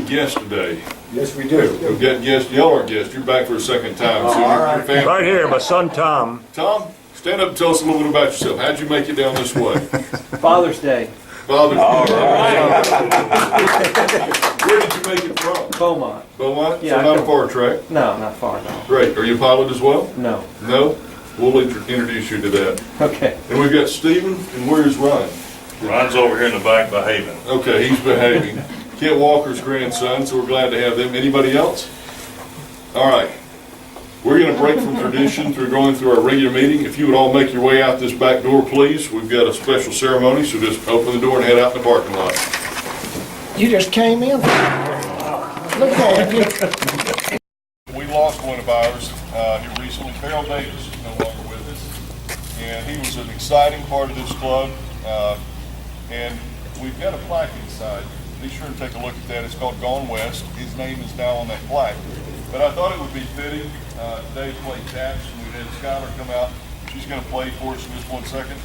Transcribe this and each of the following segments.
guest today. Yes, we do. We've got guests. Y'all aren't guests. You're back for a second time. So all your right. family. Right here, my son Tom. Tom, stand up and tell us a little bit about yourself. How'd you make it down this way? Father's Day, Father. All right. Where did you make it from? Beaumont. Beaumont? Yeah, So I not a come- far track. No, not far, no. Great. Are you a pilot as well? No. No? We'll introduce you to that. Okay. And we've got Stephen, and where's Ryan? Ryan's over here in the back behaving. Okay, he's behaving. Kent Walker's grandson, so we're glad to have them. Anybody else? All right. We're going to break from tradition through going through our regular meeting. If you would all make your way out this back door, please. We've got a special ceremony, so just open the door and head out in the parking lot. You just came in. Look at you. We lost one of ours here recently. Farrell Davis is no longer with us. And he was an exciting part of this club. And we've got a plaque inside. Be sure to take a look at that. It's called Gone West. His name is now on that plaque. But I thought it would be fitting today to play taps. And we had Skylar come out. She's going to play for us in just 1 second.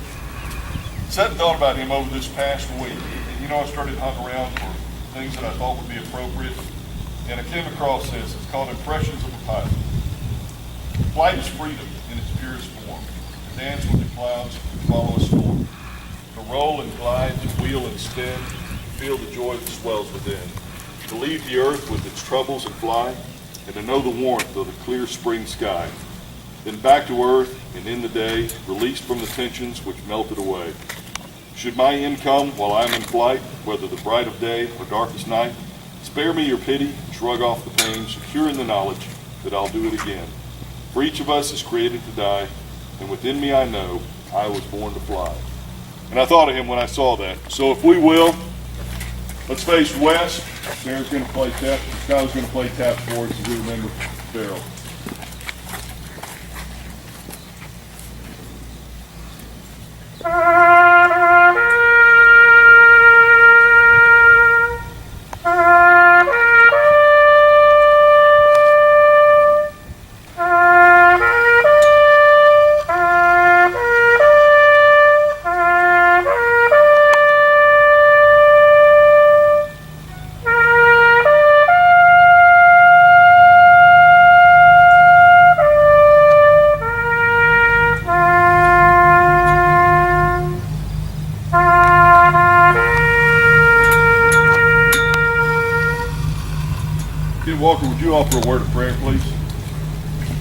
Sat and thought about him over this past week. And, you know, I started hunting around for things that I thought would be appropriate. And I came across this. It's called Impressions of a Pilot. Flight is freedom in its purest form. To dance with the clouds, to follow a storm. To roll and glide, to wheel and spin, to feel the joy that swells within. To leave the earth with its troubles and fly, and to know the warmth of the clear spring sky. Then back to earth, and in the day, released from the tensions which melted away. Should my end come while I'm in flight, whether the bright of day or darkest night, spare me your pity, shrug off the pain, secure in the knowledge that I'll do it again. For each of us is created to die, and within me I know I was born to fly. And I thought of him when I saw that. So if we will, let's face west. Sarah's going to play tap. Skylar's going to play tap for us as we remember Farrell. Walker, would you offer a word of prayer, please?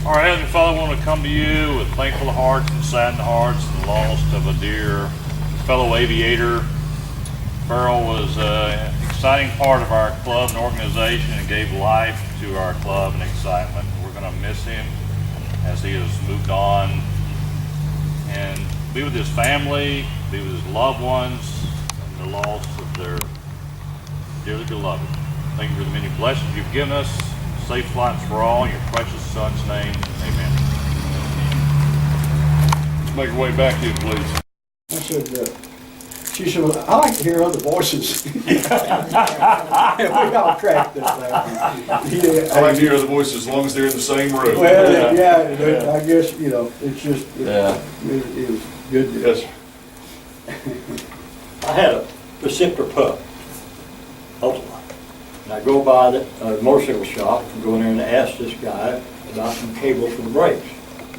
All right, Heavenly Father, I want to come to you with thankful hearts and saddened hearts and the loss of a dear fellow aviator. Farrell was an exciting part of our club and organization and gave life to our club and excitement. We're going to miss him as he has moved on and be with his family, be with his loved ones, and the loss of their dearly beloved. Thank you for the many blessings you've given us. Safe flights for all. In your precious Son's name, amen. Let's make our way back in, please. I said, she said, well, I like to hear other voices. We all cracked this thing. I like to hear other voices as long as they're in the same room. Well, yeah, I guess, you know, it's just, it was good. Yes. I had a receptor pup, Ultima. And I go by the motorcycle shop and go in there and ask this guy about some cables for the brakes.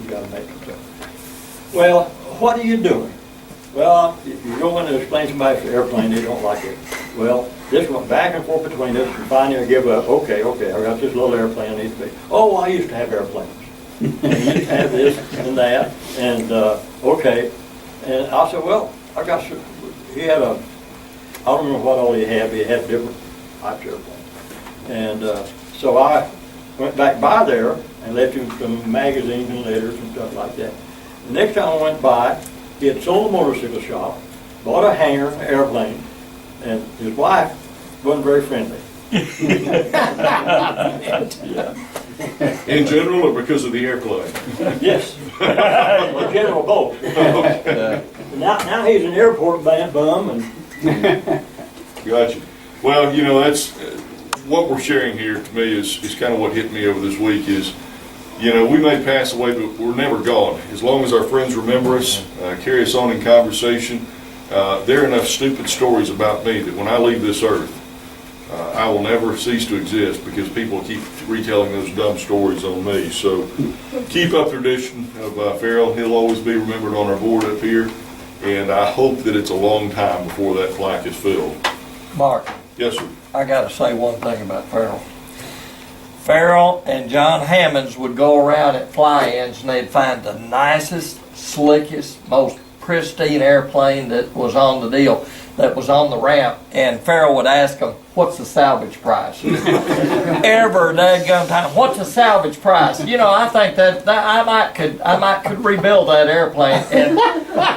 You gotta make them. Well, what are you doing? Well, if you go in and explain somebody for airplane, they don't like it. Well, this went back and forth between us, and finally I give up. Okay, I got this little airplane I need to be. Oh, I used to have airplanes. And I used to have this and that, and okay. And I said, well, I got some, he had a, I don't remember what all he had, but he had different types of airplanes. And so I went back by there and left him some magazines and letters and stuff like that. The next time I went by, he had sold a motorcycle shop, bought a hangar, an airplane, and his wife wasn't very friendly. In general or because of the airplane? Yes. In general, both. Now he's an airport bum and Gotcha. Well, you know, that's what we're sharing here to me is kind of what hit me over this week is, you know, we may pass away, but we're never gone. As long as our friends remember us, carry us on in conversation, there are enough stupid stories about me that when I leave this earth, I will never cease to exist because people keep retelling those dumb stories on me. So keep up the tradition of Farrell. He'll always be remembered on our board up here, and I hope that it's a long time before that plaque is filled. Mark, Yes, sir. I gotta say one thing about Farrell. Farrell and John Hammonds would go around at fly-ins and they'd find the nicest, slickest, most pristine airplane that was on the deal, that was on the ramp, and Farrell would ask them, what's the salvage price? Every daggone time, what's the salvage price? You know, I think that I might could rebuild that airplane, and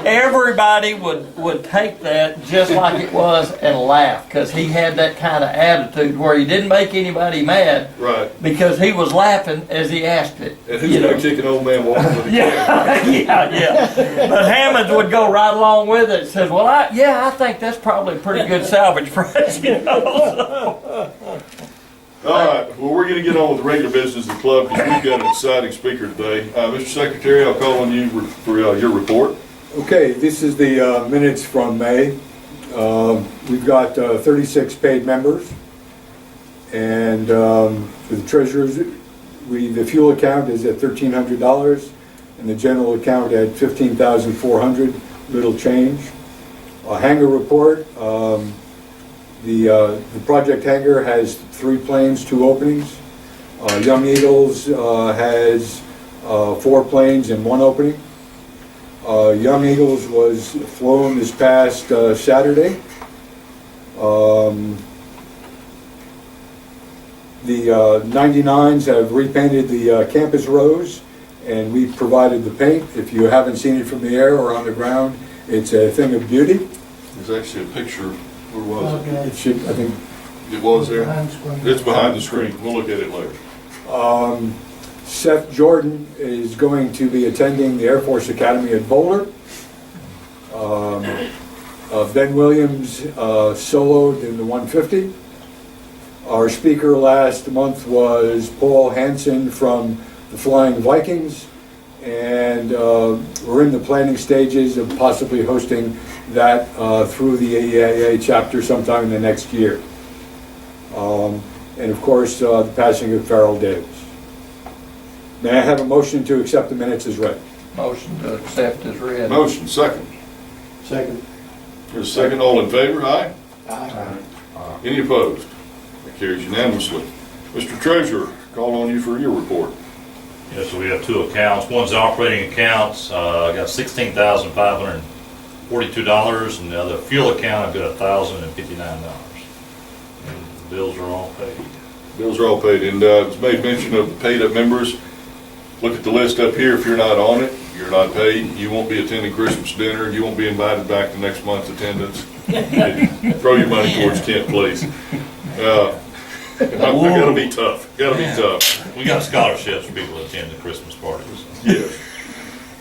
everybody would take that just like it was and laugh, because he had that kind of attitude where he didn't make anybody mad, Right. because he was laughing as he asked it. And who's going to kick an old man walking with a Yeah, yeah. But Hammonds would go right along with it and says, well, I think that's probably a pretty good salvage price, you know. All right, well, we're going to get on with the regular business of the club because we've got an exciting speaker today. Mr. Secretary, I'll call on you for your report. Okay, this is the minutes from May. We've got 36 paid members. And for the treasurers, the fuel account is at $1,300 and the general account at $15,400, little change. A hangar report. The project hangar has 3 planes, 2 openings. Young Eagles has 4 planes and 1 opening. Young Eagles was flown this past Saturday. The 99s have repainted the campus rows, and we provided the paint. If you haven't seen it from the air or on the ground, it's a thing of beauty. There's actually a picture. Where was it? It should, I think, It was there? It's behind the screen. We'll look at it later. Seth Jordan is going to be attending the Air Force Academy at Boulder. Ben Williams soloed in the 150. Our speaker last month was Paul Hansen from the Flying Vikings, and we're in the planning stages of possibly hosting that through the EAA Chapter sometime in the next year. And of course, the passing of Farrell Davis. May I have a motion to accept the minutes as read? Motion to accept is read. Motion, second. Second. There's a second. All in favor? Aye. Aye. Any opposed? That carries unanimously. Mr. Treasurer, call on you for your report. Yeah, so we have 2 accounts. One's the operating accounts. I got $16,542, and the other fuel account, I've got $1,059. And the bills are all paid. Bills are all paid, and it's made mention of the paid up members. Look at the list up here. If you're not on it, you're not paid. You won't be attending Christmas dinner. You won't be invited back to next month's attendance. Throw your money towards Kent, please. I gotta be tough. Gotta be tough. We got scholarships for people that attend the Christmas parties. Yes.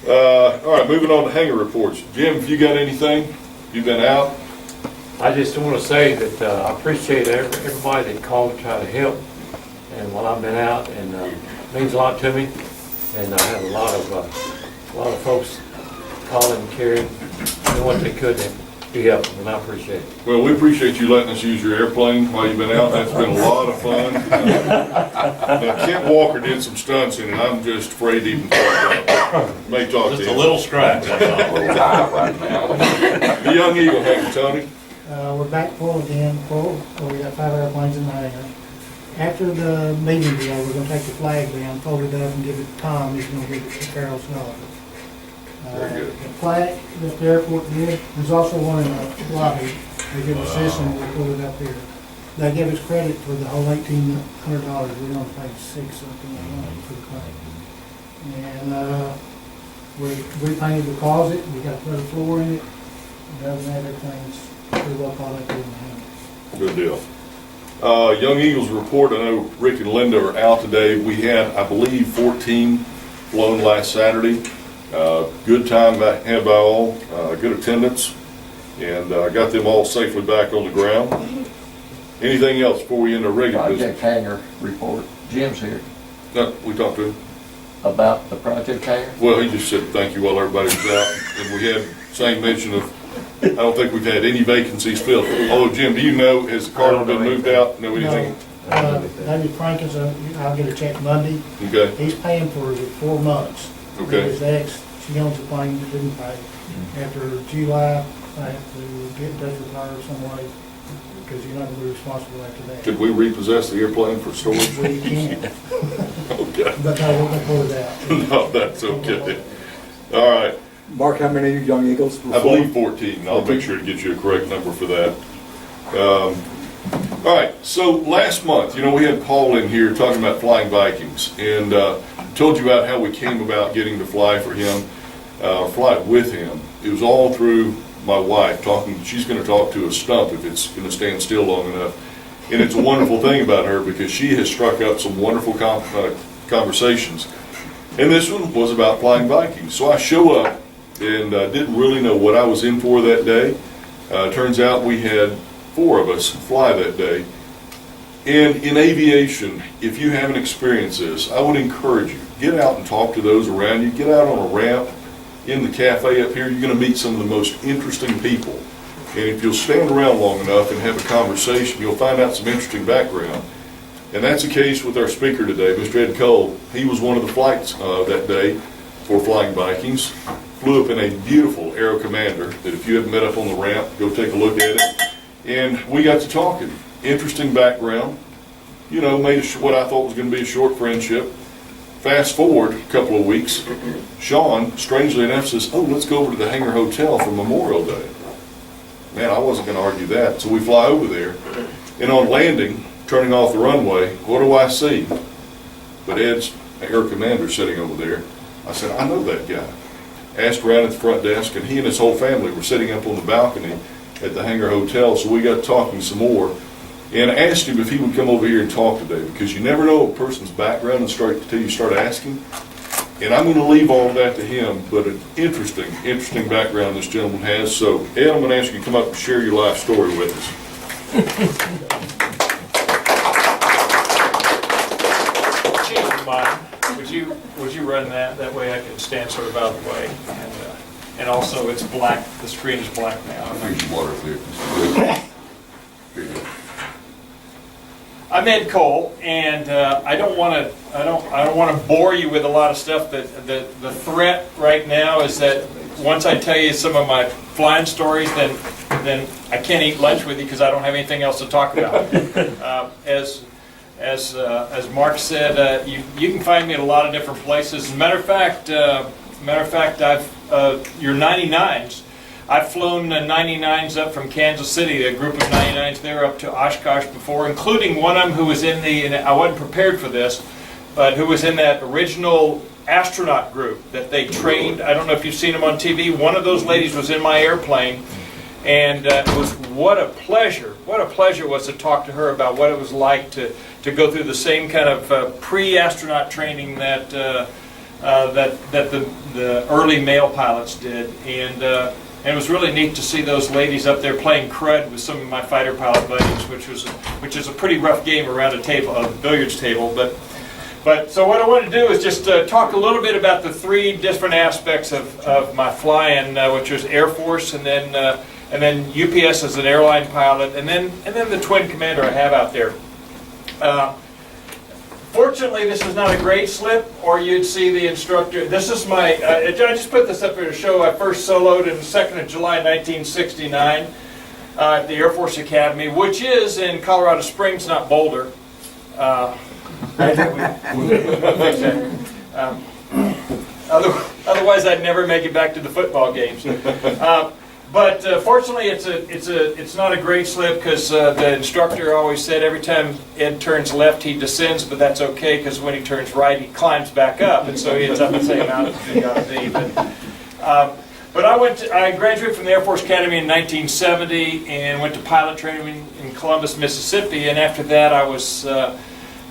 All right, moving on to hangar reports. Jim, have you got anything? You've been out? I just want to say that I appreciate everybody that called to try to help, and while I've been out, and it means a lot to me. And I had a lot of folks calling and caring, doing what they could to be helpful, and I appreciate it. Well, we appreciate you letting us use your airplane while you've been out. That's been a lot of fun. Now, Kent Walker did some stunts in it. I'm just afraid to even talk about it. May talk to Just him. a little scratch, that's all. The Young Eagle hangar, Tony. We're back full again, full. We got 5 airplanes in the hangar. After the meeting today, we're gonna take the flag down, fold it up, and give it to Tom. He's gonna give it to Carol Snow. Very good. The plaque that the airport did, there's also one in the lobby. They give us this and we put it up here. They give us credit for the whole $1,800. We only paid $6 something for the plaque. And we repainted the closet. We got to put a floor in it. And other than that, everything's pretty well caught up in the hangar. Good deal. Young Eagles report. I know Rick and Linda are out today. We had, I believe, 14 flown last Saturday. Good time had by all, good attendance, and got them all safely back on the ground. Anything else before we end our regular Project business? hangar report. Jim's here No, we talked to him. about the project hangar. Well, he just said thank you while everybody was out, and we had same mention of I don't think we've had any vacancies filled. Oh, Jim, do you know, has the Carter been moved out? Know anything? David Franklin's, I'll get a check Monday. Okay, He's paying for 4 months. Okay. His ex, she owns the plane, didn't pay. After July, I have to get in touch with her some way, because you're not gonna be responsible after that. could we repossess the airplane for storage? We can't, Okay, but I won't pull it out. no, that's okay. All right, Mark, how many Young Eagles? I believe 14. I'll make sure to get you a correct number for that. All right, so last month, we had Paul in here talking about Flying Vikings, and told you about how we came about getting to fly for him, fly with him. It was all through my wife talking. She's going to talk to a stump if it's going to stand still long enough. And it's a wonderful thing about her because she has struck up some wonderful conversations. And this one was about Flying Vikings. So I show up and didn't really know what I was in for that day. Turns out we had 4 of us fly that day. And in aviation, if you haven't experienced this, I would encourage you, get out and talk to those around you. Get out on a ramp in the cafe up here. You're going to meet some of the most interesting people. And if you'll stand around long enough and have a conversation, you'll find out some interesting background. And that's the case with our speaker today, Mr. Ed Cole. He was one of the flights that day for Flying Vikings. Flew up in a beautiful Aero Commander that if you haven't met up on the ramp, go take a look at it. And we got to talking. Interesting background. Made what I thought was going to be a short friendship. Fast forward a couple of weeks, Sean, strangely enough, says, "Oh, let's go over to the Hangar Hotel for Memorial Day." Man, I wasn't going to argue that. So we fly over there, and on landing, turning off the runway, what do I see? But Ed's Air Commander sitting over there. I said, "I know that guy." Asked around at the front desk, and he and his whole family were sitting up on the balcony at the Hangar Hotel, so we got talking some more. And I asked him if he would come over here and talk today, because you never know a person's background until you start asking. And I'm going to leave all of that to him, but an interesting background this gentleman has. So, Ed, I'm going to ask you to come up and share your life story with us. Chief of mine, would you run that? That way I can stand sort of out of the way. And also it's black, the screen is black now. Water clear. I'm Ed Cole, and I don't want to bore you with a lot of stuff. The threat right now is that once I tell you some of my flying stories, then I can't eat lunch with you because I don't have anything else to talk about. As Mark said, you can find me at a lot of different places. As a matter of fact, I've your 99s. I've flown 99s up from Kansas City, a group of 99s there up to Oshkosh before, including one of them who was and I wasn't prepared for this, but who was in that original astronaut group that they trained. I don't know if you've seen them on TV. One of those ladies was in my airplane, and it was what a pleasure it was to talk to her about what it was like to go through the same kind of pre-astronaut training that the early male pilots did, and it was really neat to see those ladies up there playing crud with some of my fighter pilot buddies, which is a pretty rough game around a billiards table. But so what I want to do is just talk a little bit about the 3 different aspects of my flying, which was Air Force, and then UPS as an airline pilot, and then the twin commander I have out there. Fortunately, this is not a grade slip, or you'd see the instructor. This is my, I just put this up here to show I first soloed on the 2nd of July 1969 at the Air Force Academy, which is in Colorado Springs, not Boulder. Otherwise, I'd never make it back to the football games. But fortunately, it's not a grade slip because the instructor always said every time Ed turns left, he descends, but that's okay because when he turns right, he climbs back up, and so he ends up the same out as he ought to be. But I graduated from the Air Force Academy in 1970 and went to pilot training in Columbus, Mississippi, and after that, I was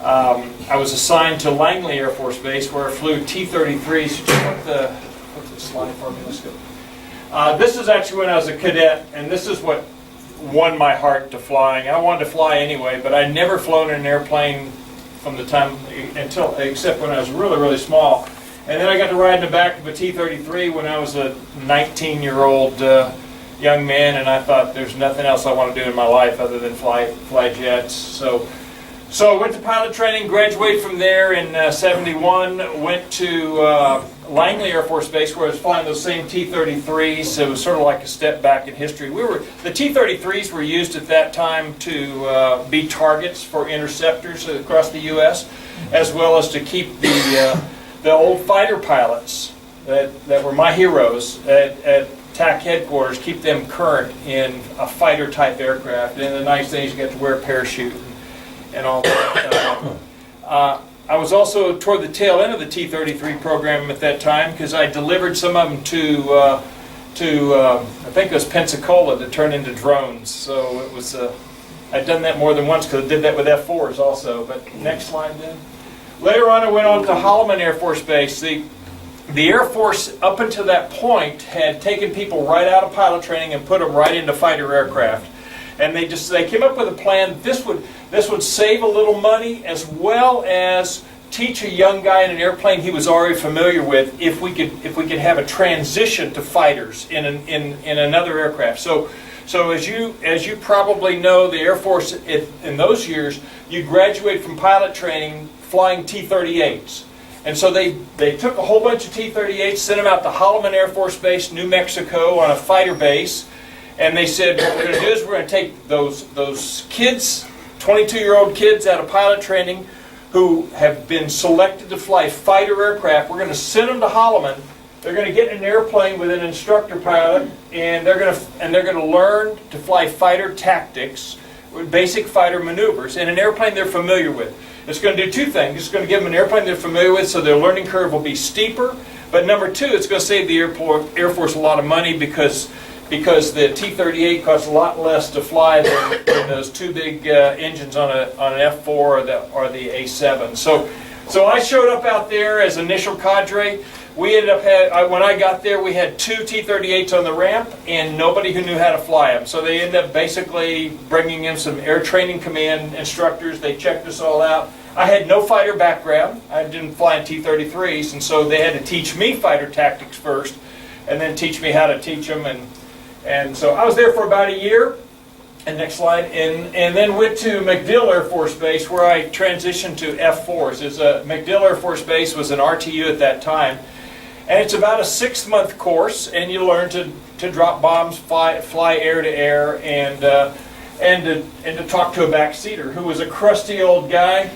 assigned to Langley Air Force Base where I flew T-33s. Should you put the slide for me? Let's go. This is actually when I was a cadet, and this is what won my heart to flying. I wanted to fly anyway, but I'd never flown in an airplane from the time except when I was really, really small. And then I got to ride in the back of a T-33 when I was a 19-year-old young man, and I thought there's nothing else I want to do in my life other than fly jets. So I went to pilot training, graduated from there in 71, went to Langley Air Force Base where I was flying those same T-33s. So it was sort of like a step back in history. The T-33s were used at that time to be targets for interceptors across the U.S., as well as to keep the old fighter pilots that were my heroes at TAC headquarters, keep them current in a fighter type aircraft. And the nice thing is you get to wear a parachute and all that. I was also toward the tail end of the T-33 program at that time because I delivered some of them to I think it was Pensacola to turn into drones. So it was I'd done that more than once because I did that with F-4s also. But next slide then. Later on I went on to Holloman Air Force Base. The Air Force up until that point had taken people right out of pilot training and put them right into fighter aircraft. And they came up with a plan. This would save a little money as well as teach a young guy in an airplane he was already familiar with if we could have a transition to fighters in another aircraft. So as you probably know, the Air Force in those years, you graduate from pilot training flying T-38s. And so they took a whole bunch of T-38s, sent them out to Holloman Air Force Base, New Mexico, on a fighter base. And they said, what we're going to do is we're going to take those kids, 22-year-old kids out of pilot training who have been selected to fly fighter aircraft. We're going to send them to Holloman. They're going to get in an airplane with an instructor pilot, and they're going to learn to fly fighter tactics, basic fighter maneuvers, in an airplane they're familiar with. It's going to do two things. It's going to give them an airplane they're familiar with, so their learning curve will be steeper. But number two, it's going to save the Air Force a lot of money because the T-38 costs a lot less to fly than those two big engines on an F-4 or the A-7. So I showed up out there as initial cadre. We ended up when I got there, we had two T-38s on the ramp and nobody who knew how to fly them. So they ended up basically bringing in some Air Training Command instructors. They checked us all out. I had no fighter background. I didn't fly in T-33s, and so they had to teach me fighter tactics first and then teach me how to teach them. And so I was there for about a year. And next slide. And then went to MacDill Air Force Base where I transitioned to F-4s. MacDill Air Force Base was an RTU at that time. And it's about a 6-month course, and you learn to drop bombs, fly air to air, and to talk to a backseater who was a crusty old guy.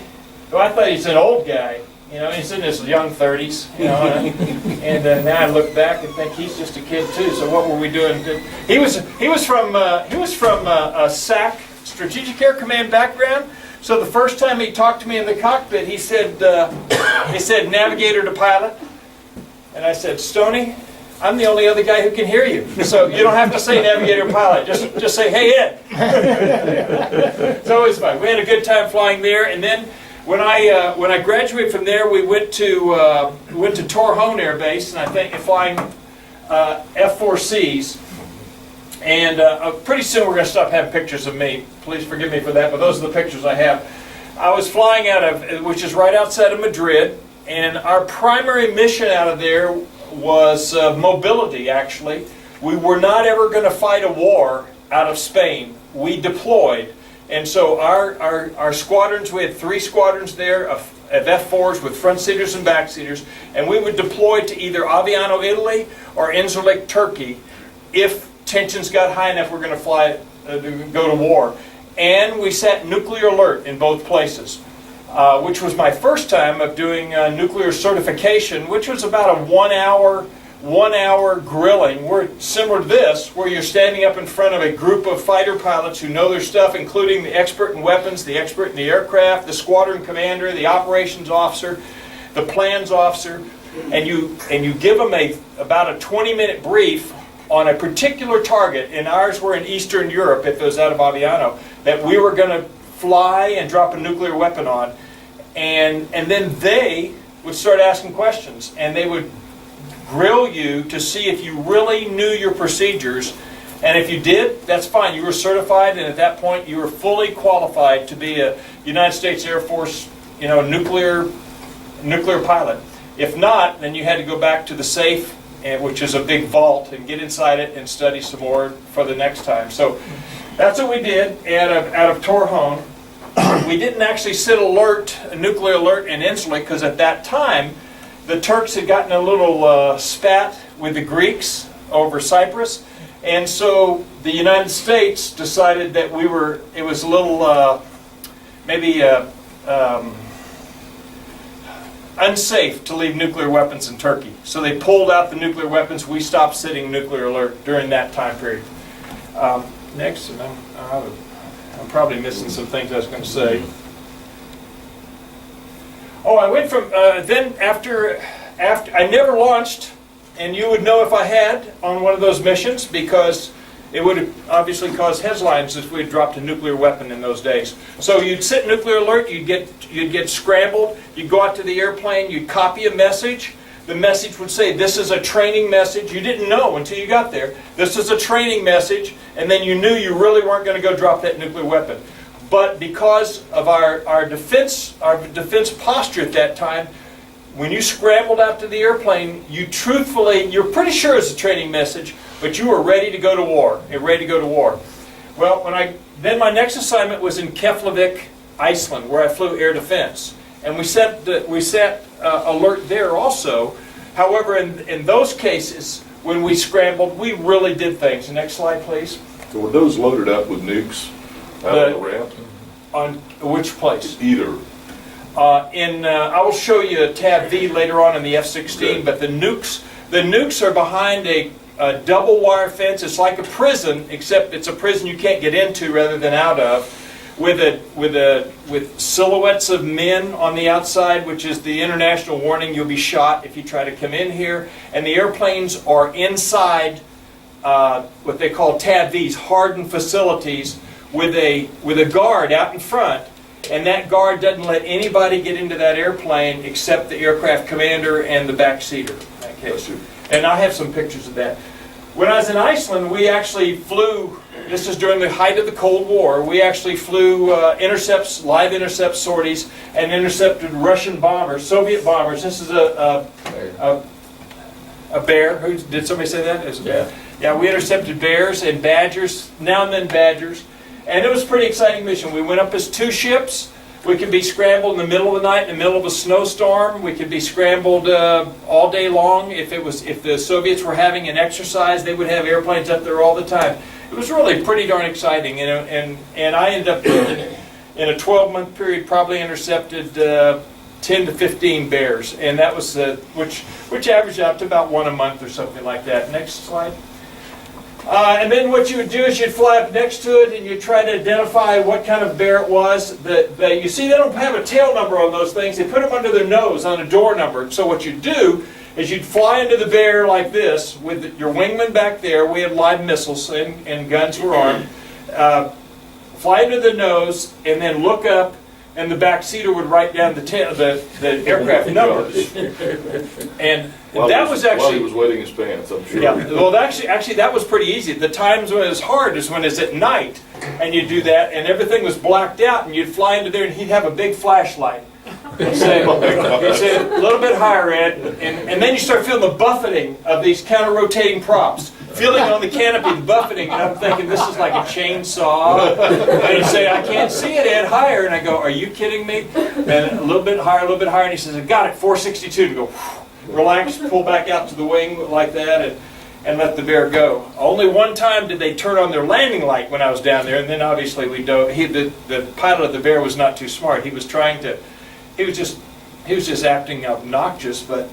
Well, I thought he's an old guy. You know, he's in his young 30s. You know, and now I look back and think he's just a kid too. So what were we doing? He was from a SAC, Strategic Air Command background. So the first time he talked to me in the cockpit, he said navigator to pilot. And I said, Stoney, I'm the only other guy who can hear you. So you don't have to say navigator pilot. Just say, hey, Ed. So it was fun. We had a good time flying there. And then when I graduated from there, we went to Torrejon Air Base, and I think flying F-4Cs. And pretty soon we're going to stop having pictures of me. Please forgive me for that, but those are the pictures I have. I was flying out of, which is right outside of Madrid. And our primary mission out of there was mobility, actually. We were not ever going to fight a war out of Spain. We deployed. And so our squadrons, we had 3 squadrons there of F-4s with front seaters and back seaters. And we would deploy to either Aviano, Italy or Incirlik, Turkey. If tensions got high enough, we're going to fly, go to war. And we set nuclear alert in both places. Which was my first time of doing nuclear certification, which was about a one hour grilling. We're similar to this, where you're standing up in front of a group of fighter pilots who know their stuff, including the expert in weapons, the expert in the aircraft, the squadron commander, the operations officer, the plans officer, and you give them about a 20-minute brief on a particular target, and ours were in Eastern Europe, if it was out of Aviano, that we were going to fly and drop a nuclear weapon on. And then they would start asking questions, and they would grill you to see if you really knew your procedures. And if you did, that's fine. You were certified, and at that point you were fully qualified to be a United States Air Force, nuclear pilot. If not, then you had to go back to the safe which is a big vault, and get inside it and study some more for the next time. So that's what we did out of Torrejon. We didn't actually sit a nuclear alert in Insula, because at that time the Turks had gotten a little spat with the Greeks over Cyprus, and so the United States decided that it was a little maybe unsafe to leave nuclear weapons in Turkey. So they pulled out the nuclear weapons. We stopped sitting nuclear alert during that time period. Next, and I'm probably missing some things I was going to say. Oh, I went from, then after, I never launched, and you would know if I had on one of those missions, because it would have obviously caused headlines if we had dropped a nuclear weapon in those days. So you'd sit nuclear alert, you'd get scrambled, you'd go out to the airplane, you'd copy a message. The message would say, this is a training message. You didn't know until you got there. This is a training message, and then you knew you really weren't going to go drop that nuclear weapon. But because of our defense posture at that time, when you scrambled out to the airplane, you're pretty sure it's a training message, but you were ready to go to war. Well, then my next assignment was in Keflavik, Iceland, where I flew air defense, and we set alert there also. However, in those cases, when we scrambled, we really did things. Next slide, please. So were those loaded up with nukes out on the ramp? On which place? Either. I will show you a tab V later on in the F-16, Okay. but the nukes are behind a double wire fence. It's like a prison, except it's a prison you can't get into rather than out of, with silhouettes of men on the outside, which is the international warning: you'll be shot if you try to come in here. And the airplanes are inside what they call tab Vs, hardened facilities, with a guard out in front. And that guard doesn't let anybody get into that airplane except the aircraft commander and the backseater in that case. And I have some pictures of that. When I was in Iceland, we actually flew, this is during the height of the Cold War, we actually flew live intercept sorties, and intercepted Russian bombers, Soviet bombers. This is a bear. Did somebody say that? It's a bear. Yeah, we intercepted bears and badgers, now and then badgers. And it was a pretty exciting mission. We went up as 2 ships. We could be scrambled in the middle of the night, in the middle of a snowstorm. We could be scrambled all day long. If the Soviets were having an exercise, they would have airplanes up there all the time. It was really pretty darn exciting. And I ended up in a 12-month period probably intercepted 10 to 15 bears, and that was which averaged out to about 1 a month or something like that. Next slide. And then what you would do is you'd fly up next to it and you'd try to identify what kind of bear it was. You see, they don't have a tail number on those things. They put them under their nose on a door number. So what you'd do is you'd fly into the bear like this with your wingman back there. We had live missiles and guns were armed. Fly into the nose and then look up, and the back seater would write down the aircraft numbers. And that was actually... While he was wetting his pants, I'm sure. Yeah, well, actually that was pretty easy. The times when it was hard is when it's at night, and you do that, and everything was blacked out, and you'd fly into there, and he'd have a big flashlight. He'd say, a little bit higher, Ed, and then you start feeling the buffeting of these counter-rotating props. Feeling on the canopy, the buffeting, and I'm thinking, this is like a chainsaw. And he'd say, I can't see it, Ed, higher. And I go, are you kidding me? And a little bit higher, and he says, I got it, 462. And go, relax, pull back out to the wing like that, and let the bear go. Only one time did they turn on their landing light when I was down there, and then obviously we dove. The pilot of the bear was not too smart. He was just acting obnoxious, but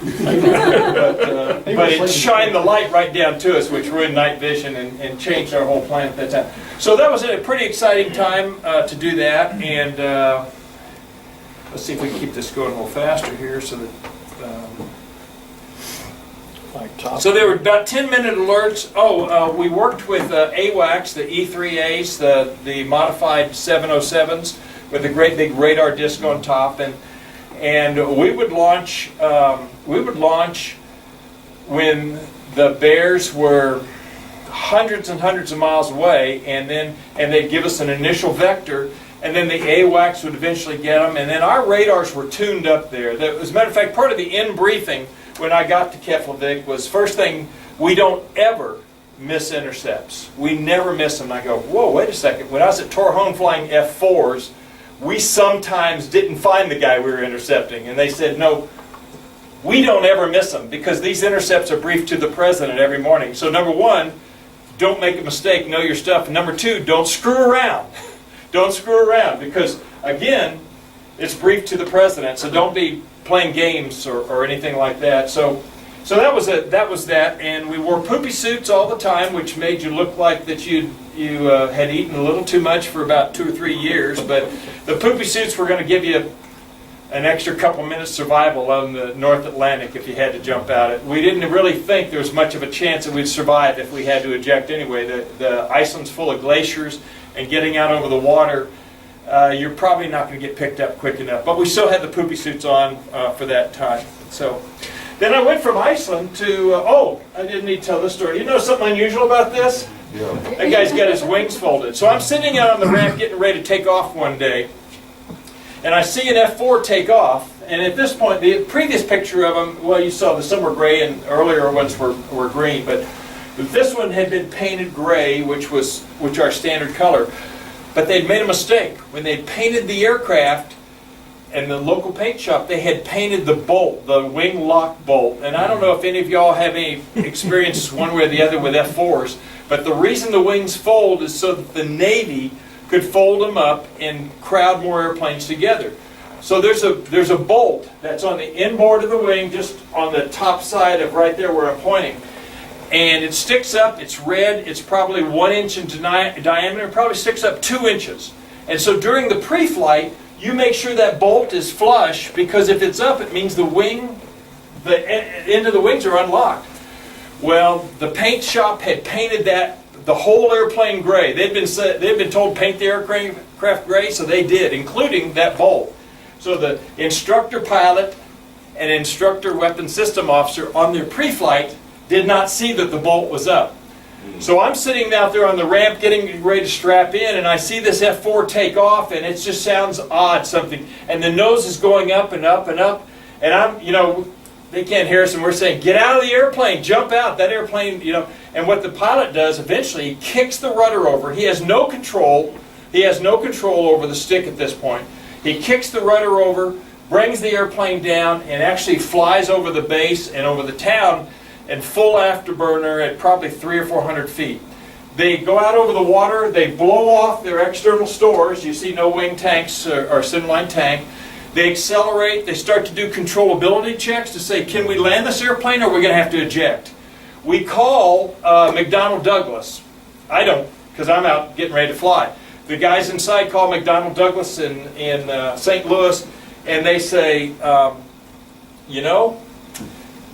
it shined the light right down to us, which ruined night vision and changed our whole plan at that time. So that was a pretty exciting time to do that. And let's see if we can keep this going a little faster here. So there were about 10-minute alerts. We worked with AWACS, the E3As, the modified 707s with a great big radar disc on top, and we would launch when the bears were hundreds and hundreds of miles away, and they'd give us an initial vector, and then the AWACS would eventually get them, and then our radars were tuned up there. As a matter of fact, part of the in briefing when I got to Keflavik was, first thing, we don't ever miss intercepts. We never miss them. I go, whoa, wait a second. When I was at Torrejon flying F4s, we sometimes didn't find the guy we were intercepting. And they said, no, we don't ever miss them because these intercepts are briefed to the president every morning. So number one, don't make a mistake, know your stuff. And number two, don't screw around. Don't screw around because, again, it's briefed to the president. So don't be playing games or anything like that. So that was that. And we wore poopy suits all the time, which made you look like that you had eaten a little too much for about 2 or 3 years. But the poopy suits were going to give you an extra couple minutes survival on the North Atlantic if you had to jump out it. We didn't really think there was much of a chance that we'd survive if we had to eject anyway. The Iceland's full of glaciers, and getting out over the water, you're probably not going to get picked up quick enough. But we still had the poopy suits on for that time. So then I went from Iceland to, I didn't need to tell this story. You know something unusual about this? Yeah. That guy's got his wings folded. So I'm sitting out on the ramp getting ready to take off one day, and I see an F4 take off, and at this point, the previous picture of him, well, you saw some were gray and earlier ones were green, but this one had been painted gray, which our standard color. But they'd made a mistake. When they painted the aircraft in the local paint shop, they had painted the bolt, the wing lock bolt. And I don't know if any of y'all have any experience one way or the other with F4s, but the reason the wings fold is so that the Navy could fold them up and crowd more airplanes together. So there's a bolt that's on the inboard of the wing, just on the top side of right there where I'm pointing. And it sticks up, it's red, it's probably 1 inch in diameter, it probably sticks up 2 inches. And so during the pre-flight, you make sure that bolt is flush, because if it's up, it means the end of the wings are unlocked. Well, the paint shop had painted the whole airplane gray. They'd been told paint the aircraft gray, so they did, including that bolt. So the instructor pilot and instructor weapons system officer on their pre-flight did not see that the bolt was up. So I'm sitting out there on the ramp getting ready to strap in, and I see this F4 take off, and it just sounds odd, something. And the nose is going up and up and up, and I'm, they can't hear us, and we're saying, get out of the airplane, jump out, that airplane, And what the pilot does, eventually, he kicks the rudder over. He has no control. He has no control over the stick at this point. He kicks the rudder over, brings the airplane down, and actually flies over the base and over the town and full afterburner at probably 300 or 400 feet. They go out over the water, they blow off their external stores. You see no wing tanks or centerline tank. They accelerate, they start to do controllability checks to say, can we land this airplane or are we going to have to eject? We call McDonnell Douglas. I don't, because I'm out getting ready to fly. The guys inside call McDonnell Douglas in St. Louis, and they say,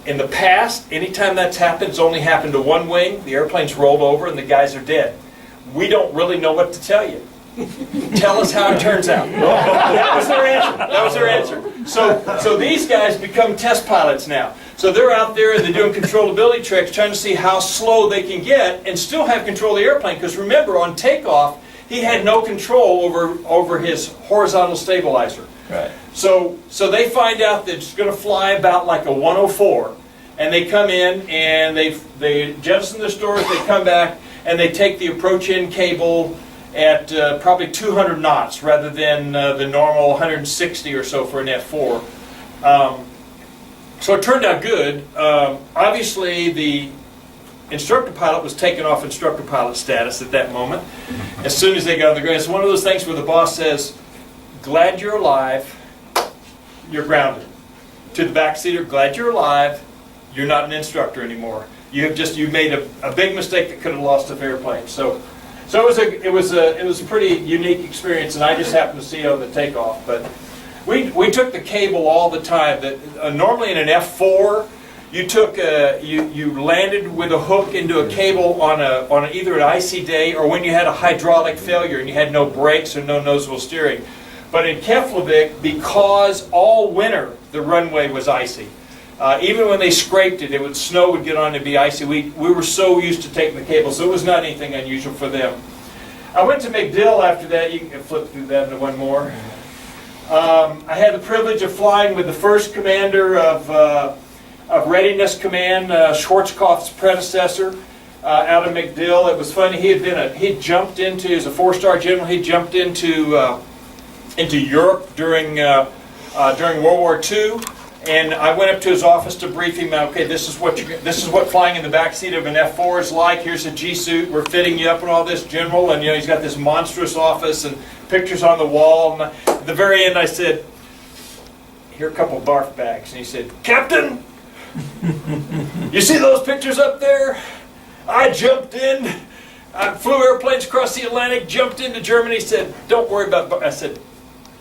in the past, anytime that's happened, it's only happened to one wing. The airplane's rolled over and the guys are dead. We don't really know what to tell you. Tell us how it turns out. That was their answer. That was their answer. So these guys become test pilots now. So they're out there and they're doing controllability checks, trying to see how slow they can get and still have control of the airplane. Because remember, on takeoff, he had no control over his horizontal stabilizer. Right. So they find out that it's going to fly about like a 104, and they come in and they jettison the stores. They come back and they take the approach-in cable at probably 200 knots rather than the normal 160 or so for an F4. So it turned out good. Obviously, the instructor pilot was taken off instructor pilot status at that moment. As soon as they got on the ground, it's one of those things where the boss says, glad you're alive, you're grounded. To the backseater, glad you're alive, you're not an instructor anymore. You made a big mistake that could have lost an airplane. So it was a pretty unique experience, and I just happened to see it on the takeoff. But we took the cable all the time. That normally in an F4, you landed with a hook into a cable on either an icy day or when you had a hydraulic failure and you had no brakes or no nose-wheel steering. But in Keflavik, because all winter the runway was icy, even when they scraped it, snow would get on and be icy. We were so used to taking the cable, so it was not anything unusual for them. I went to MacDill after that. You can flip through that into one more. I had the privilege of flying with the first commander of of Readiness Command, Schwarzkopf's predecessor, out of MacDill. It was funny. He jumped into, he was a 4-star general. He jumped into Europe during World War II. And I went up to his office to brief him. Okay, this is what flying in the back seat of an F4 is like. Here's a G suit. We're fitting you up and all this, General. And he's got this monstrous office and pictures on the wall. And at the very end, I said, "Here are a couple barf bags." And he said, "Captain, you see those pictures up there? I jumped in. I flew airplanes across the Atlantic, jumped into Germany." He said, "Don't worry about." I said,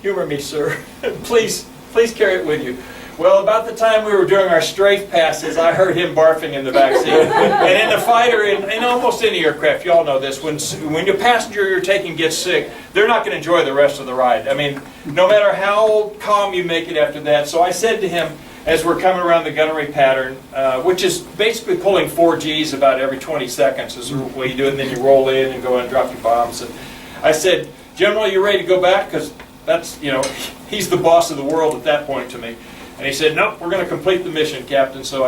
"Humor me, sir. Please carry it with you." Well, about the time we were doing our strafe passes, I heard him barfing in the back seat. And in the fighter, in almost any aircraft, you all know this, when your passenger you're taking gets sick, they're not going to enjoy the rest of the ride. I mean, no matter how calm you make it after that. So I said to him, as we're coming around the gunnery pattern, which is basically pulling 4 Gs about every 20 seconds is the way you do it, and then you roll in and go and drop your bombs. And I said, "General, you ready to go back?" Because that's, he's the boss of the world at that point to me. And he said, "Nope, we're going to complete the mission, Captain." So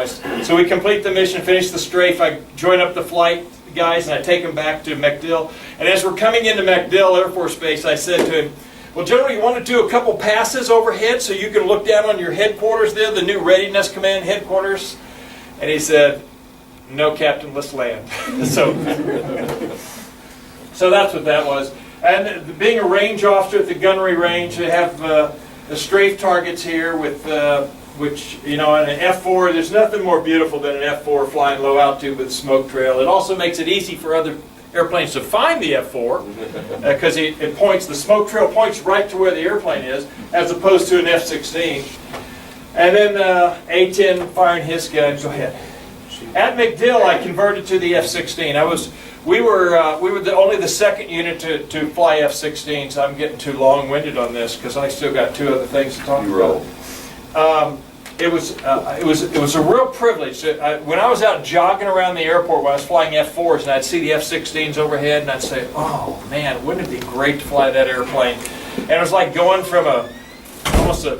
we complete the mission, finish the strafe. I join up the flight guys, and I take them back to MacDill. And as we're coming into MacDill Air Force Base, I said to him, "Well, General, you want to do a couple passes overhead so you can look down on your headquarters there, the new Readiness Command headquarters?" And he said, "No, Captain, let's land." So that's what that was. And being a range officer at the gunnery range, they have the strafe targets here with which, on an F4, there's nothing more beautiful than an F4 flying low altitude with a smoke trail. It also makes it easy for other airplanes to find the F4 because the smoke trail points right to where the airplane is, as opposed to an F-16. And then A-10 firing his gun. Go ahead. At MacDill, I converted to the F-16. We were only the second unit to fly F-16s. I'm getting too long-winded on this because I still got 2 other things to talk about. It was a real privilege. When I was out jogging around the airport when I was flying F4s, and I'd see the F-16s overhead, and I'd say, "Oh man, wouldn't it be great to fly that airplane?" And it was like going from almost a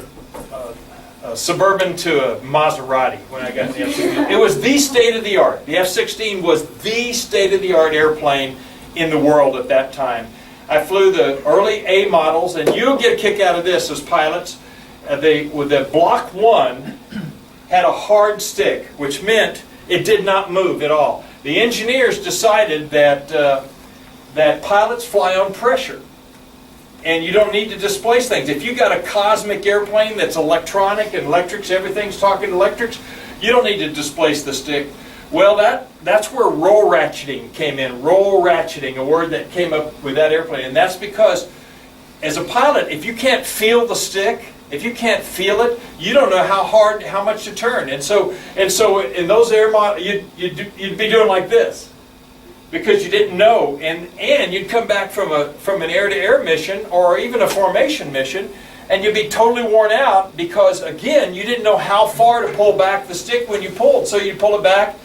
Suburban to a Maserati when I got in the F-16. It was the state-of-the-art. The F-16 was the state-of-the-art airplane in the world at that time. I flew the early A models, and you'll get a kick out of this as pilots. The Block 1 had a hard stick, which meant it did not move at all. The engineers decided that pilots fly on pressure. And you don't need to displace things. If you got a cosmic airplane that's electronic and electrics, everything's talking electrics, you don't need to displace the stick. Well, that's where roll ratcheting came in. Roll ratcheting, a word that came up with that airplane. And that's because, as a pilot, if you can't feel the stick, if you can't feel it, you don't know how much to turn. And so in those air models, you'd be doing like this, because you didn't know, and you'd come back from an air-to-air mission or even a formation mission, and you'd be totally worn out because, again, you didn't know how far to pull back the stick when you pulled. So you'd pull it back,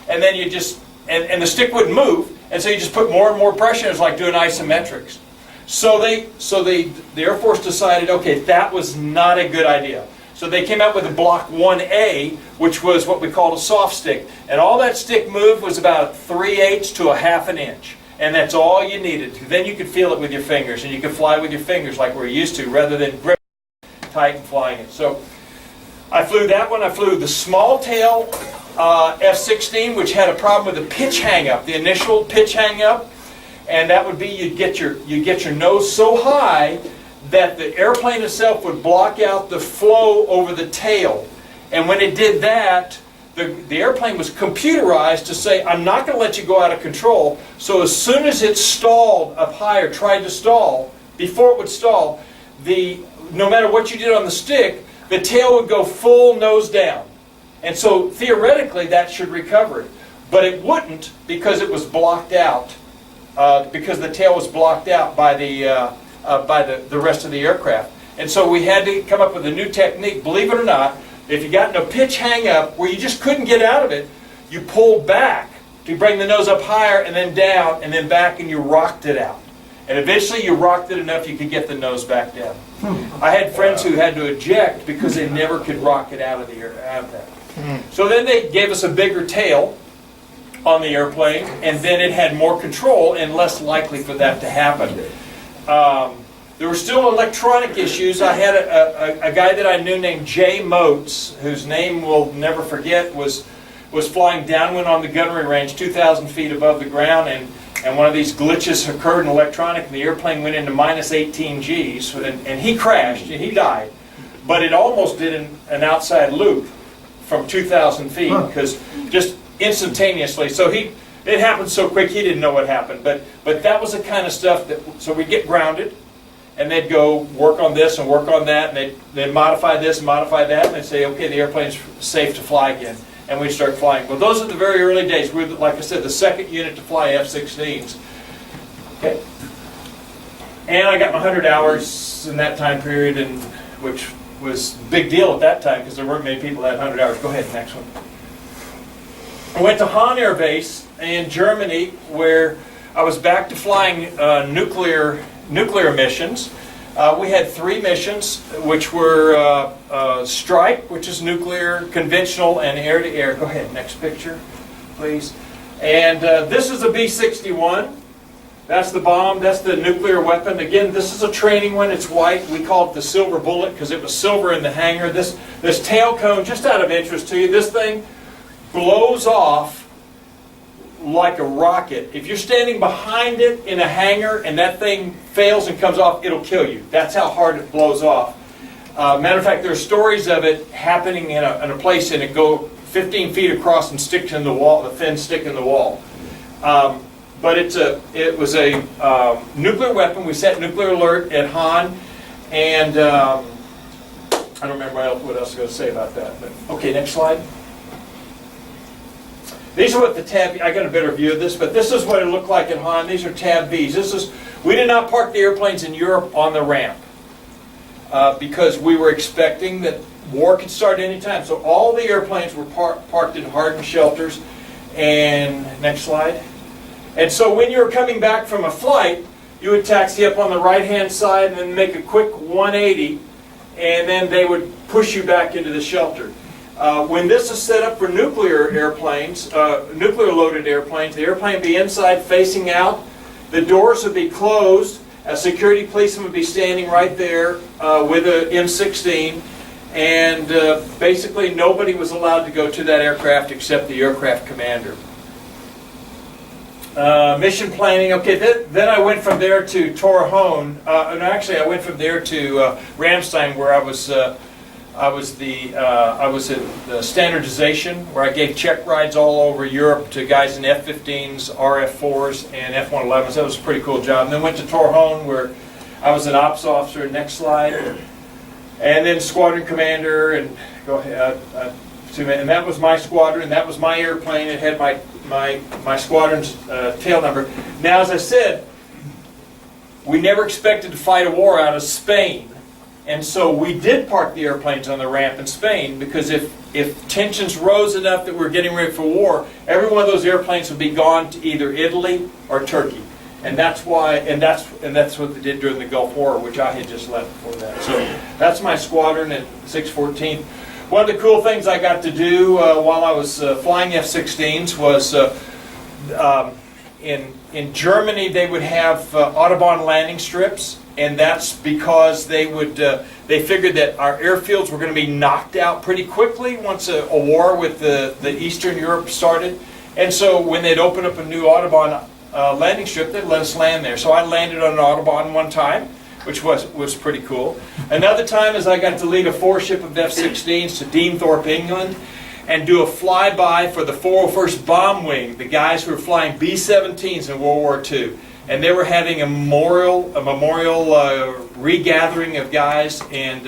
and then you just and the stick wouldn't move, and so you just put more and more pressure. It was like doing isometrics. So the Air Force decided, okay, that was not a good idea. So they came out with a Block 1A, which was what we called a soft stick. And all that stick moved was about 3/8 to a ½ an inch. And that's all you needed. Then you could feel it with your fingers, and you could fly with your fingers like we're used to, rather than grip tight and flying it. So I flew that one. I flew the small tail F-16, which had a problem with the pitch hang-up, the initial pitch hang-up. And that would be you'd get your nose so high that the airplane itself would block out the flow over the tail. And when it did that, the airplane was computerized to say, "I'm not going to let you go out of control." So as soon as it stalled up high or tried to stall, before it would stall, no matter what you did on the stick, the tail would go full nose down. And so theoretically that should recover it. But it wouldn't, because it was blocked out, because the tail was blocked out by the rest of the aircraft. And so we had to come up with a new technique. Believe it or not, if you got in a pitch hang-up where you just couldn't get out of it, you pulled back to bring the nose up higher and then down and then back, and you rocked it out. And eventually you rocked it enough you could get the nose back down. I had friends who had to eject because they never could rock it out of that. So then they gave us a bigger tail on the airplane, and then it had more control and less likely for that to happen. There were still electronic issues. I had a guy that I knew named Jay Motes, whose name we'll never forget, was flying downwind on the gunnery range 2,000 feet above the ground, and one of these glitches occurred in electronic, and the airplane went into minus 18 Gs, and he crashed, and he died. But it almost did an outside loop from 2,000 feet, because just instantaneously. So it happened so quick he didn't know what happened. But that was the kind of stuff that, so we'd get grounded, and they'd go work on this and work on that, and they'd modify this and modify that, and they'd say, okay, the airplane's safe to fly again. And we'd start flying. Well, those are the very early days. We were, like I said, the second unit to fly F-16s. Okay. And I got my 100 hours in that time period, and which was a big deal at that time because there weren't many people that had 100 hours. Go ahead, next one. I went to Hahn Air Base in Germany, where I was back to flying nuclear missions. We had 3 missions, which were Strike, which is nuclear, conventional, and air-to-air. Go ahead, next picture, please. And this is a B-61. That's the bomb. That's the nuclear weapon. Again, this is a training one. It's white. We call it the silver bullet because it was silver in the hangar. This tail cone, just out of interest to you, this thing blows off like a rocket. If you're standing behind it in a hangar and that thing fails and comes off, it'll kill you. That's how hard it blows off. Matter of fact, there are stories of it happening in a place and it go 15 feet across and stick in the wall, the fin stick in the wall. But it was a nuclear weapon. We set nuclear alert at Hahn, and I don't remember what else I was going to say about that. But okay, next slide. These are what the tab, I got a better view of this, but this is what it looked like at Hahn. These are tab Bs. We did not park the airplanes in Europe on the ramp because we were expecting that war could start anytime. So all the airplanes were parked in hardened shelters. And next slide. And so when you were coming back from a flight, you would taxi up on the right-hand side and then make a quick 180, and then they would push you back into the shelter. When this is set up for nuclear airplanes, nuclear-loaded airplanes, the airplane would be inside facing out. The doors would be closed. A security policeman would be standing right there with an M16. And basically nobody was allowed to go to that aircraft except the aircraft commander. Mission planning. Okay, then I went from there to Torrejon. And actually, I went from there to Ramstein, where I was in the standardization, where I gave check rides all over Europe to guys in F-15s, RF-4s, and F-111s. That was a pretty cool job. And then went to Torrejon, where I was an ops officer. Next slide. And then squadron commander, and go ahead. And that was my squadron. That was my airplane. It had my squadron's tail number. Now, as I said, we never expected to fight a war out of Spain. And so we did park the airplanes on the ramp in Spain because if tensions rose enough that we were getting ready for war, every one of those airplanes would be gone to either Italy or Turkey. And that's why, and that's what they did during the Gulf War, which I had just left before that. So that's my squadron at 614th. One of the cool things I got to do while I was flying F-16s was in Germany they would have Autobahn landing strips. And that's because they figured that our airfields were going to be knocked out pretty quickly once a war with the Eastern Europe started. And so when they'd open up a new Autobahn landing strip, they'd let us land there. So I landed on an Autobahn one time, which was pretty cool. Another time is I got to lead a 4-ship of F-16s to Deanthorpe, England, and do a flyby for the 401st Bomb Wing, the guys who were flying B-17s in World War II. And they were having a memorial regathering of guys, and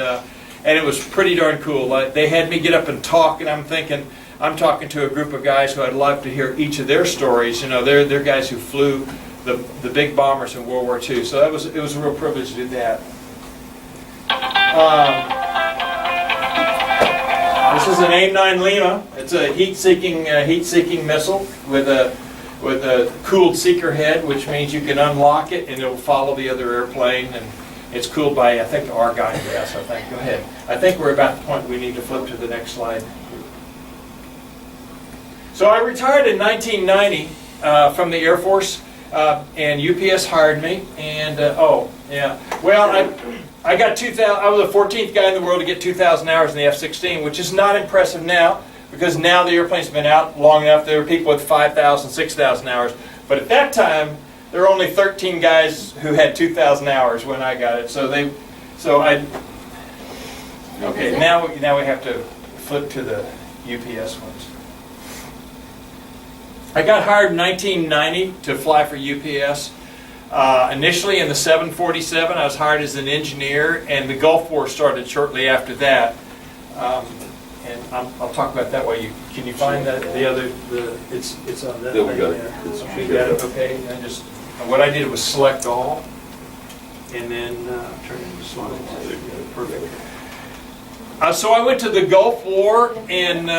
it was pretty darn cool. They had me get up and talk, and I'm thinking, I'm talking to a group of guys who I'd love to hear each of their stories. You know, they're guys who flew the big bombers in World War II. So it was a real privilege to do that. This is an AIM-9 Lima. It's a heat-seeking missile with a cooled seeker head, which means you can unlock it and it'll follow the other airplane, and it's cooled by, I think, argon gas, I think. Go ahead. I think we're about the point we need to flip to the next slide. So I retired in 1990 from the Air Force, and UPS hired me. And oh yeah, well I got 2,000. I was the 14th guy in the world to get 2,000 hours in the F-16, which is not impressive now because now the airplane's been out long enough. There are people with 5,000, 6,000 hours, but at that time there were only 13 guys who had 2,000 hours when I got it. Okay, now we have to flip to the UPS ones. I got hired in 1990 to fly for UPS. Initially in the 747, I was hired as an engineer, and the Gulf War started shortly after that. And I'll talk about that while you. Can you find that it's on that? Yeah, we got it. You got it. Okay. And just what I did was select all, and then turn it into slides. Perfect. So I went to the Gulf War in.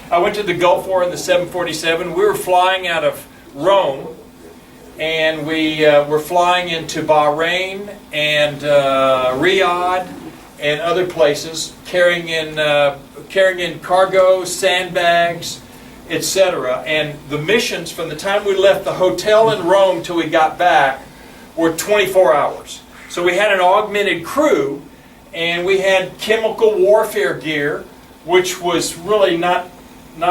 I went to the Gulf War in the 747. We were flying out of Rome, and we were flying into Bahrain and Riyadh and other places, carrying in cargo, sandbags, etc. And the missions from the time we left the hotel in Rome till we got back were 24 hours. So we had an augmented crew, and we had chemical warfare gear, which was really not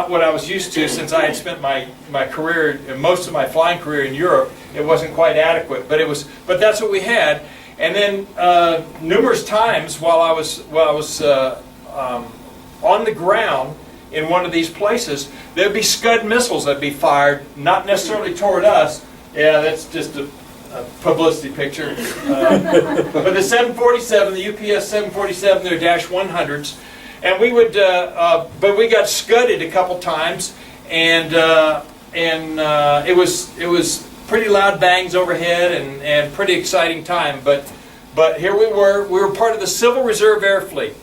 what I was used to since I had spent my career, most of my flying career in Europe. It wasn't quite adequate, but that's what we had. And then numerous times while I was on the ground in one of these places, there'd be Scud missiles that'd be fired, not necessarily toward us. Yeah, that's just a publicity picture. But the 747, the UPS 747, they're -100s. And we would, but we got scudded a couple times, and it was pretty loud bangs overhead and pretty exciting time. But here we were part of the Civil Reserve Air Fleet.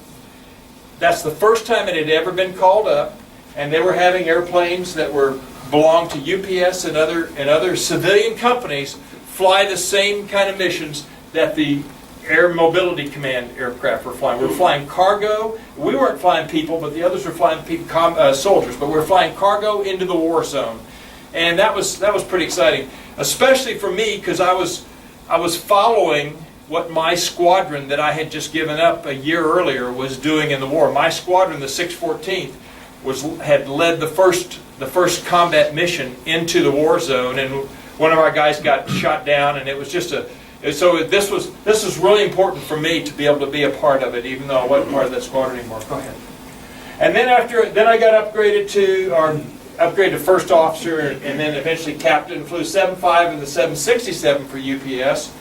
That's the first time it had ever been called up, and they were having airplanes that belonged to UPS and other civilian companies fly the same kind of missions that the Air Mobility Command aircraft were flying. We were flying cargo. We weren't flying people, but the others were flying soldiers. But we were flying cargo into the war zone, and that was pretty exciting, especially for me because I was following what my squadron that I had just given up a year earlier was doing in the war. My squadron, the 614th, had led the first combat mission into the war zone, and one of our guys got shot down, and it was just so this was really important for me to be able to be a part of it, even though I wasn't part of that squadron anymore. Go ahead. And then I got upgraded to first officer, and then eventually captain. Flew 75 and the 767 for UPS.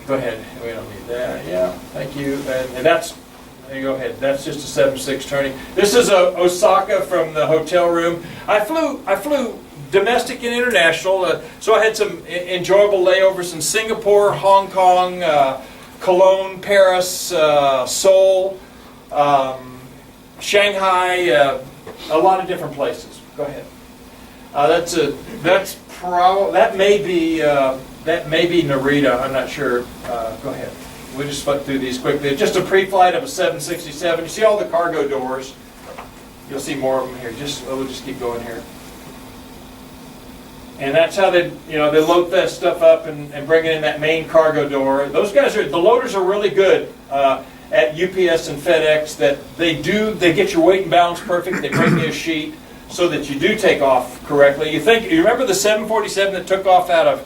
Go ahead. We don't need that. Yeah, thank you. And that's. Go ahead. That's just a 76 turning. This is Osaka from the hotel room. I flew domestic and international, so I had some enjoyable layovers in Singapore, Hong Kong, Cologne, Paris, Seoul, Shanghai, a lot of different places. Go ahead. That may be Narita. I'm not sure. Go ahead. We'll just flip through these quickly. Just a pre-flight of a 767. You see all the cargo doors. You'll see more of them here. We'll just keep going here. And that's how they load that stuff up and bring it in that main cargo door. Those guys the loaders are really good at UPS and FedEx. That they get your weight and balance perfect. They bring you a sheet so that you do take off correctly. You remember the 747 that took off out of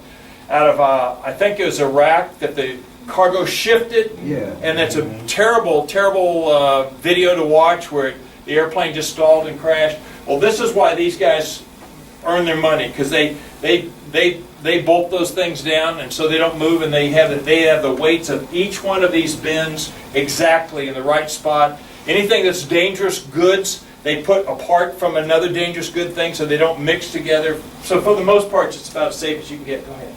I think it was Iraq, that the cargo shifted? Yeah. And that's a terrible video to watch where the airplane just stalled and crashed. Well, this is why these guys earn their money, because they bolt those things down, and so they don't move, and they have the weights of each one of these bins exactly in the right spot. Anything that's dangerous goods, they put apart from another dangerous good thing so they don't mix together. So for the most part, it's about as safe as you can get. Go ahead.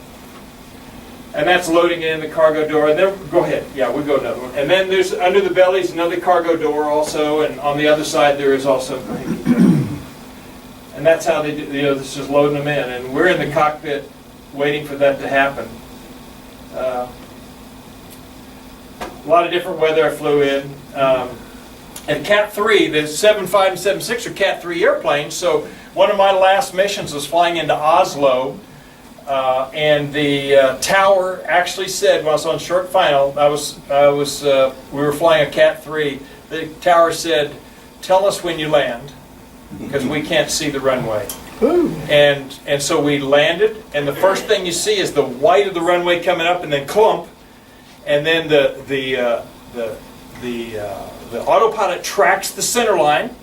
And that's loading it in the cargo door. And then, go ahead. Yeah, we'll go another one. And then there's under the bellies another cargo door also, and on the other side there is also. And that's how they do. This is loading them in, and we're in the cockpit waiting for that to happen. A lot of different weather I flew in. And Cat 3, the 7.5 and 7.6 are Cat 3 airplanes, so one of my last missions was flying into Oslo, and the tower actually said, when I was on short final, we were flying a Cat 3, the tower said, "Tell us when you land, because we can't see the runway." And so we landed, and the first thing you see is the white of the runway coming up, and then clump, and then the autopilot tracks the center line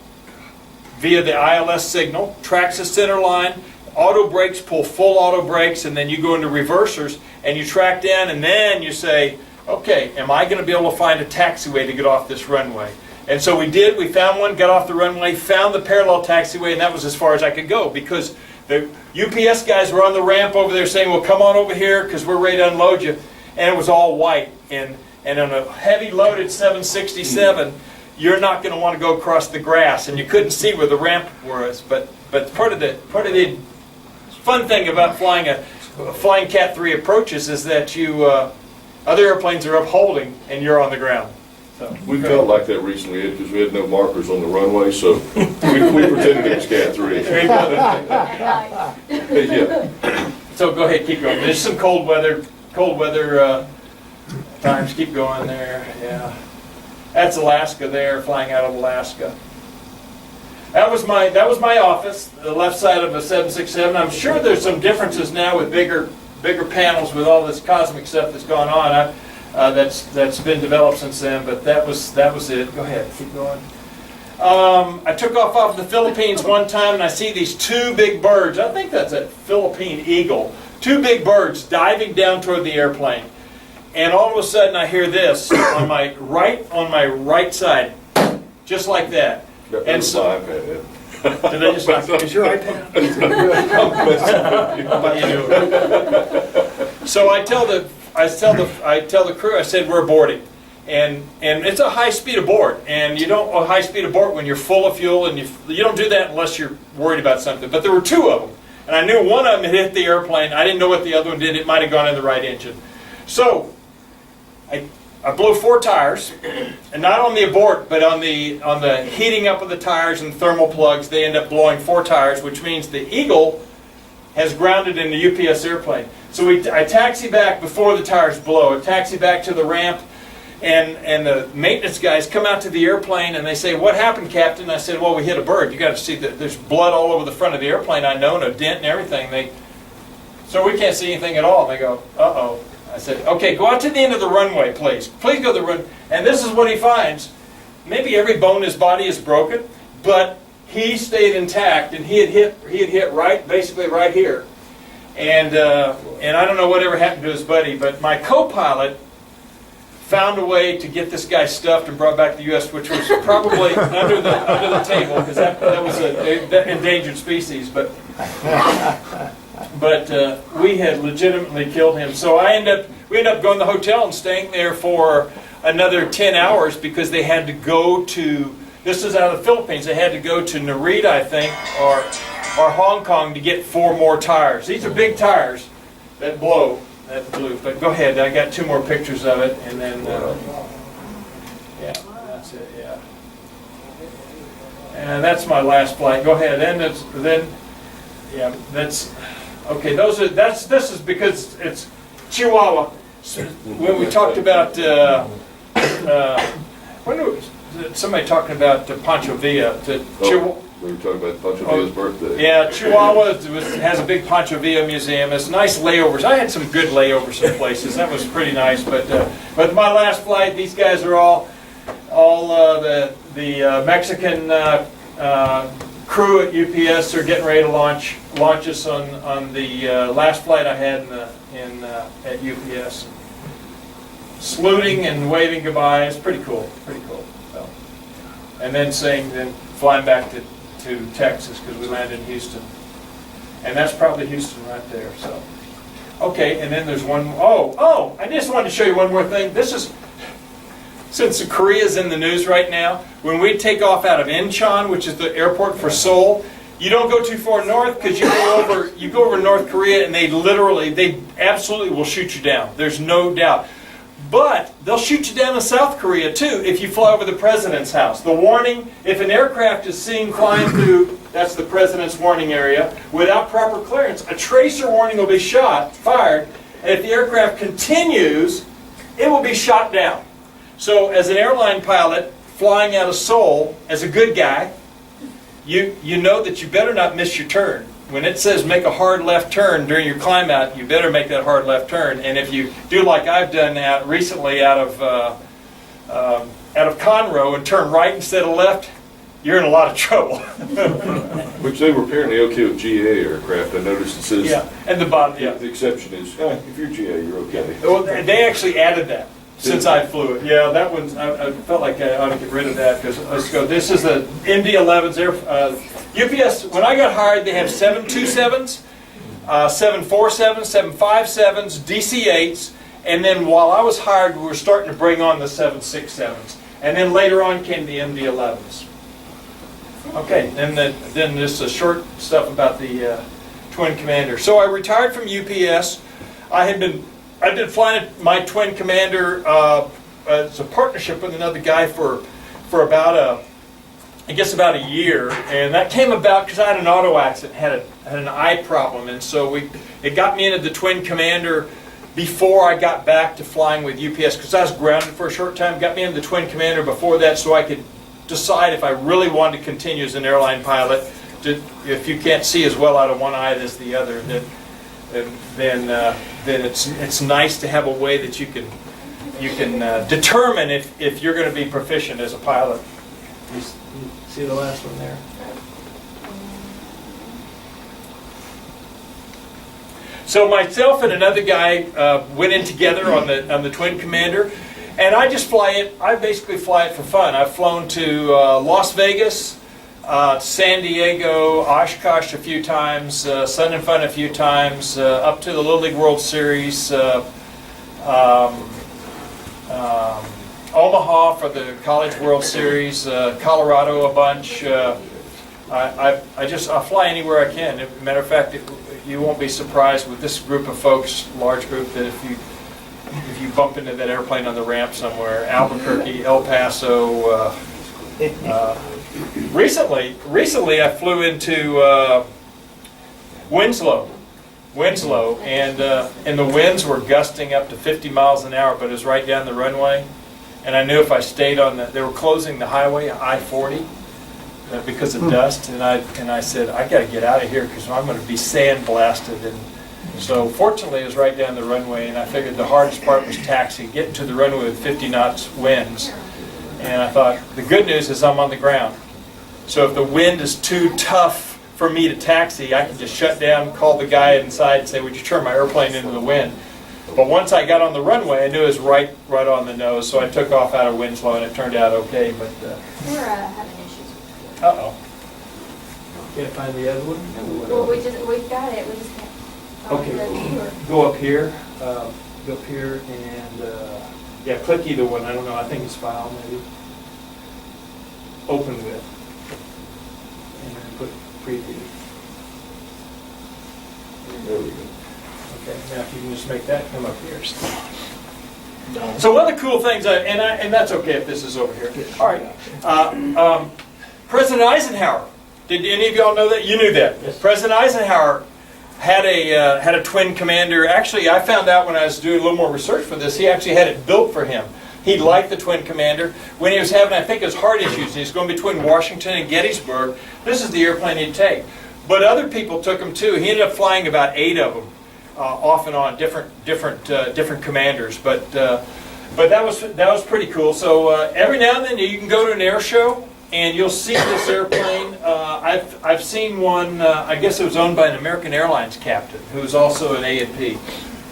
via the ILS signal, tracks the center line, auto brakes, pull full auto brakes, and then you go into reversers, and you track down, and then you say, okay, am I going to be able to find a taxiway to get off this runway? And so we did. We found one, got off the runway, found the parallel taxiway, and that was as far as I could go, because the UPS guys were on the ramp over there saying, well, come on over here, because we're ready to unload you. And it was all white. And on a heavy loaded 767, you're not going to want to go across the grass, and you couldn't see where the ramp was. But part of the fun thing about flying Cat 3 approaches is that you other airplanes are upholding, and you're on the ground. So, We felt like that recently because we had no markers on the runway, so we pretended it was Cat 3. Yeah. So go ahead, keep going. There's some cold weather times. Keep going there. Yeah, that's Alaska there, flying out of Alaska. That was my office, the left side of a 767. I'm sure there's some differences now with bigger panels with all this cosmic stuff that's gone on. That's been developed since then, but that was it. Go ahead, keep going. I took off the Philippines one time, and I see these two big birds. I think that's a Philippine eagle. Two big birds diving down toward the airplane, and all of a sudden I hear this on my right side, just like that. And so, did I just knock? Is your iPad? So I tell the crew, I said, we're boarding. And it's a high speed abort, and you don't a high speed abort when you're full of fuel, and you don't do that unless you're worried about something. But there were two of them, and I knew one of them had hit the airplane. I didn't know what the other one did. It might have gone in the right engine. So I blow 4 tires, and not on the abort, but on the heating up of the tires and thermal plugs. They end up blowing 4 tires, which means the Eagle has grounded in the UPS airplane. So I taxi back before the tires blow. I taxi back to the ramp, and the maintenance guys come out to the airplane, and they say, "What happened, Captain?" I said, "Well, we hit a bird. You got to see that there's blood all over the front of the airplane. I know, and a dent and everything." So we can't see anything at all. They go, "Uh-oh." I said, "Okay, go out to the end of the runway, please. Please go to the run." And this is what he finds. Maybe every bone in his body is broken, but he stayed intact, and he had hit right, basically right here. And I don't know whatever happened to his buddy, but my co-pilot found a way to get this guy stuffed and brought back to the U.S., which was probably under the table, because that was an endangered species. But we had legitimately killed him. So we ended up going to the hotel and staying there for another 10 hours because they had to go to, this is out of the Philippines, they had to go to Narita, I think, or Hong Kong to get 4 more tires. These are big tires that blew. But go ahead, I got 2 more pictures of it, and then, yeah, that's it, yeah. And that's my last flight. Go ahead, okay, this is because it's Chihuahua. When we talked about, somebody talking about Pancho Villa, We were talking about Pancho Villa's birthday. Yeah, Chihuahua has a big Pancho Villa museum. It's nice layovers. I had some good layovers some places. That was pretty nice. But my last flight, these guys are all the Mexican crew at UPS are getting ready to launch us on the last flight I had at UPS. Saluting and waving goodbye. It's pretty cool. Pretty cool. So, and then flying back to Texas because we landed in Houston, and that's probably Houston right there. So, okay, and then there's one. Oh! I just wanted to show you one more thing. This is since Korea's in the news right now. When we take off out of Incheon, which is the airport for Seoul, you don't go too far north because you go over North Korea, and they absolutely will shoot you down. There's no doubt. But they'll shoot you down in South Korea too if you fly over the president's house. The warning, if an aircraft is seen flying through, that's the president's warning area, without proper clearance, a tracer warning will be fired, and if the aircraft continues, it will be shot down. So as an airline pilot flying out of Seoul, as a good guy, you know that you better not miss your turn. When it says make a hard left turn during your climb out, you better make that hard left turn. And if you do like I've done recently out of Conroe and turn right instead of left, you're in a lot of trouble. Which they were apparently okay with GA aircraft. I noticed it says. Yeah, and the bottom, yeah. The exception is, if you're GA, you're okay. Well, they actually added that since I flew it. Yeah, that one's, I felt like I ought to get rid of that because let's go. This is the MD-11s. UPS, when I got hired, they have 727s, 747s, 757s, DC-8s, and then while I was hired, we were starting to bring on the 767s. And then later on came the MD-11s. Okay, then just a short stuff about the Twin Commander. So I retired from UPS. I've been flying my Twin Commander as a partnership with another guy for about about a year, and that came about because I had an auto accident, had an eye problem, and so it got me into the Twin Commander before I got back to flying with UPS because I was grounded for a short time. Got me into the Twin Commander before that so I could decide if I really wanted to continue as an airline pilot. If you can't see as well out of one eye as the other, then it's nice to have a way that you can determine if you're going to be proficient as a pilot. You see the last one there? So myself and another guy went in together on the Twin Commander, and I just fly it. I basically fly it for fun. I've flown to Las Vegas, San Diego, Oshkosh a few times, Sun and Fun a few times, up to the Little League World Series, Omaha for the College World Series, Colorado a bunch. I fly anywhere I can. As a matter of fact, you won't be surprised with this group of folks, large group, that if you bump into that airplane on the ramp somewhere, Albuquerque, El Paso. Recently I flew into Winslow, and the winds were gusting up to 50 miles an hour, but it was right down the runway. And I knew if I stayed on they were closing the highway, I-40, because of dust. And I said, I got to get out of here because I'm going to be sandblasted. And so fortunately, it was right down the runway. And I figured the hardest part was taxi, getting to the runway with 50 knots winds. And I thought, the good news is I'm on the ground. So if the wind is too tough for me to taxi, I can just shut down, call the guy inside and say, would you turn my airplane into the wind? But once I got on the runway, I knew it was right on the nose, so I took off out of Winslow, and it turned out okay. But we're having issues with it. uh-oh, can't find the other one. Well, we've got it. We just can't. Okay, go up here, and yeah, click either one. I don't know. I think it's file maybe. Open with, and then put preview. There we go. Okay, now if you can just make that come up here. So one of the cool things, and that's okay if this is over here. All right, President Eisenhower. Did any of y'all know that? You knew that. Yes. President Eisenhower had a Twin Commander. Actually, I found out when I was doing a little more research for this, he actually had it built for him. He liked the Twin Commander. When he was having, I think, his heart issues, he was going between Washington and Gettysburg, this is the airplane he'd take. But other people took him too. He ended up flying about 8 of them. Off and on, different commanders, but that was pretty cool. So every now and then you can go to an air show and you'll see this airplane. I've seen one. I guess it was owned by an American Airlines captain who was also an A&P.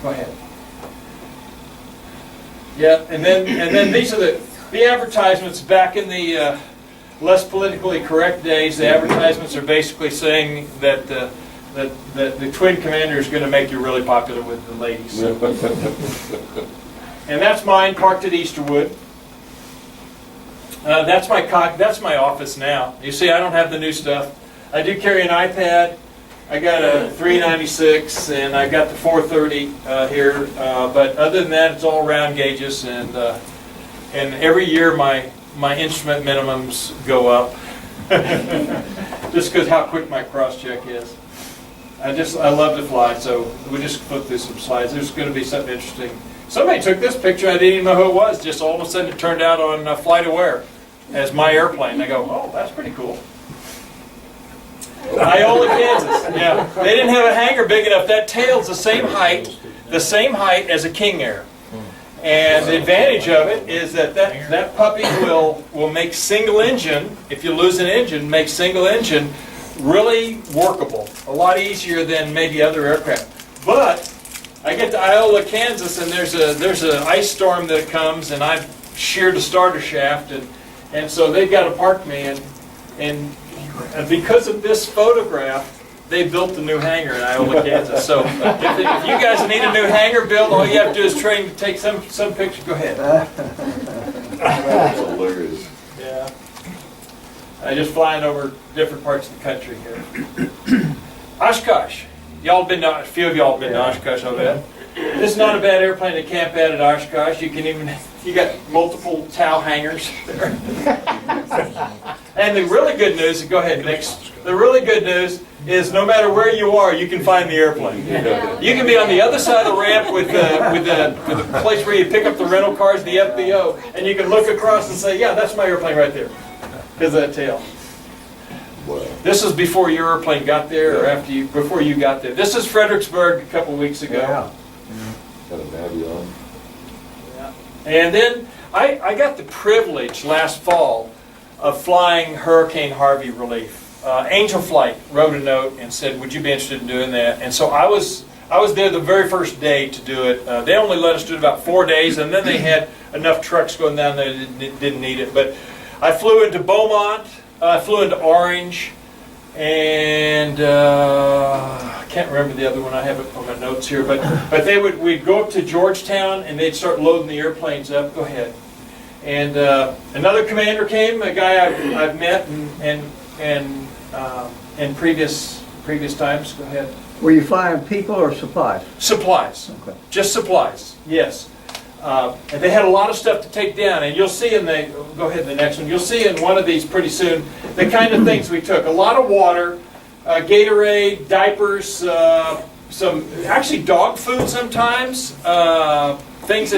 Go ahead. Yeah, and then these are the advertisements back in the less politically correct days. The advertisements are basically saying that the Twin Commander is going to make you really popular with the ladies. And that's mine, parked at Easterwood. That's my office now. You see, I don't have the new stuff. I do carry an iPad. I got a 396 and I got the 430 here, but other than that, it's all round gauges, and every year my instrument minimums go up, just because how quick my cross check is. I love to fly, so we just flip through some slides. There's going to be something interesting. Somebody took this picture, I didn't even know who it was, just all of a sudden it turned out on Flight Aware as my airplane. I go, oh, that's pretty cool. Iola, Kansas. Yeah, they didn't have a hangar big enough. That tail's the same height as a King Air. And the advantage of it is that puppy will make single engine, if you lose an engine, make single engine really workable. A lot easier than maybe other aircraft. But I get to Iola, Kansas, and there's an ice storm that comes, and I've sheared a starter shaft, and so they've got to park me, and because of this photograph, they built the new hangar in Iola, Kansas. So if you guys need a new hangar built, all you have to do is train to take some pictures. Go ahead. That's hilarious. Yeah. I just flying over different parts of the country here. Oshkosh. Y'all been to, a few of y'all been to Oshkosh, I bet. This is not a bad airplane to camp at Oshkosh. You got multiple towel hangars there. And the really good news, go ahead, next. The really good news is no matter where you are, you can find the airplane. You can be on the other side of the ramp with the place where you pick up the rental cars, the FBO, and you can look across and say, yeah, that's my airplane right there, because of that tail. Wow. This is before your airplane got there, or before you got there. This is Fredericksburg a couple weeks ago. Yeah. Got a navy on. Yeah. And then I got the privilege last fall of flying Hurricane Harvey relief. Angel Flight wrote a note and said, would you be interested in doing that? And so I was there the very first day to do it. They only let us do it about 4 days, and then they had enough trucks going down there that didn't need it. But I flew into Beaumont, I flew into Orange, and I can't remember the other one. I have it on my notes here. But we'd go up to Georgetown, and they'd start loading the airplanes up. Go ahead. And another commander came, a guy I've met in previous times. Go ahead. Were you flying people or supplies? Supplies. Okay. Just supplies. Yes. And they had a lot of stuff to take down, and you'll see go ahead, the next one. You'll see in one of these pretty soon the kind of things we took. A lot of water, Gatorade, diapers, some actually dog food sometimes. Things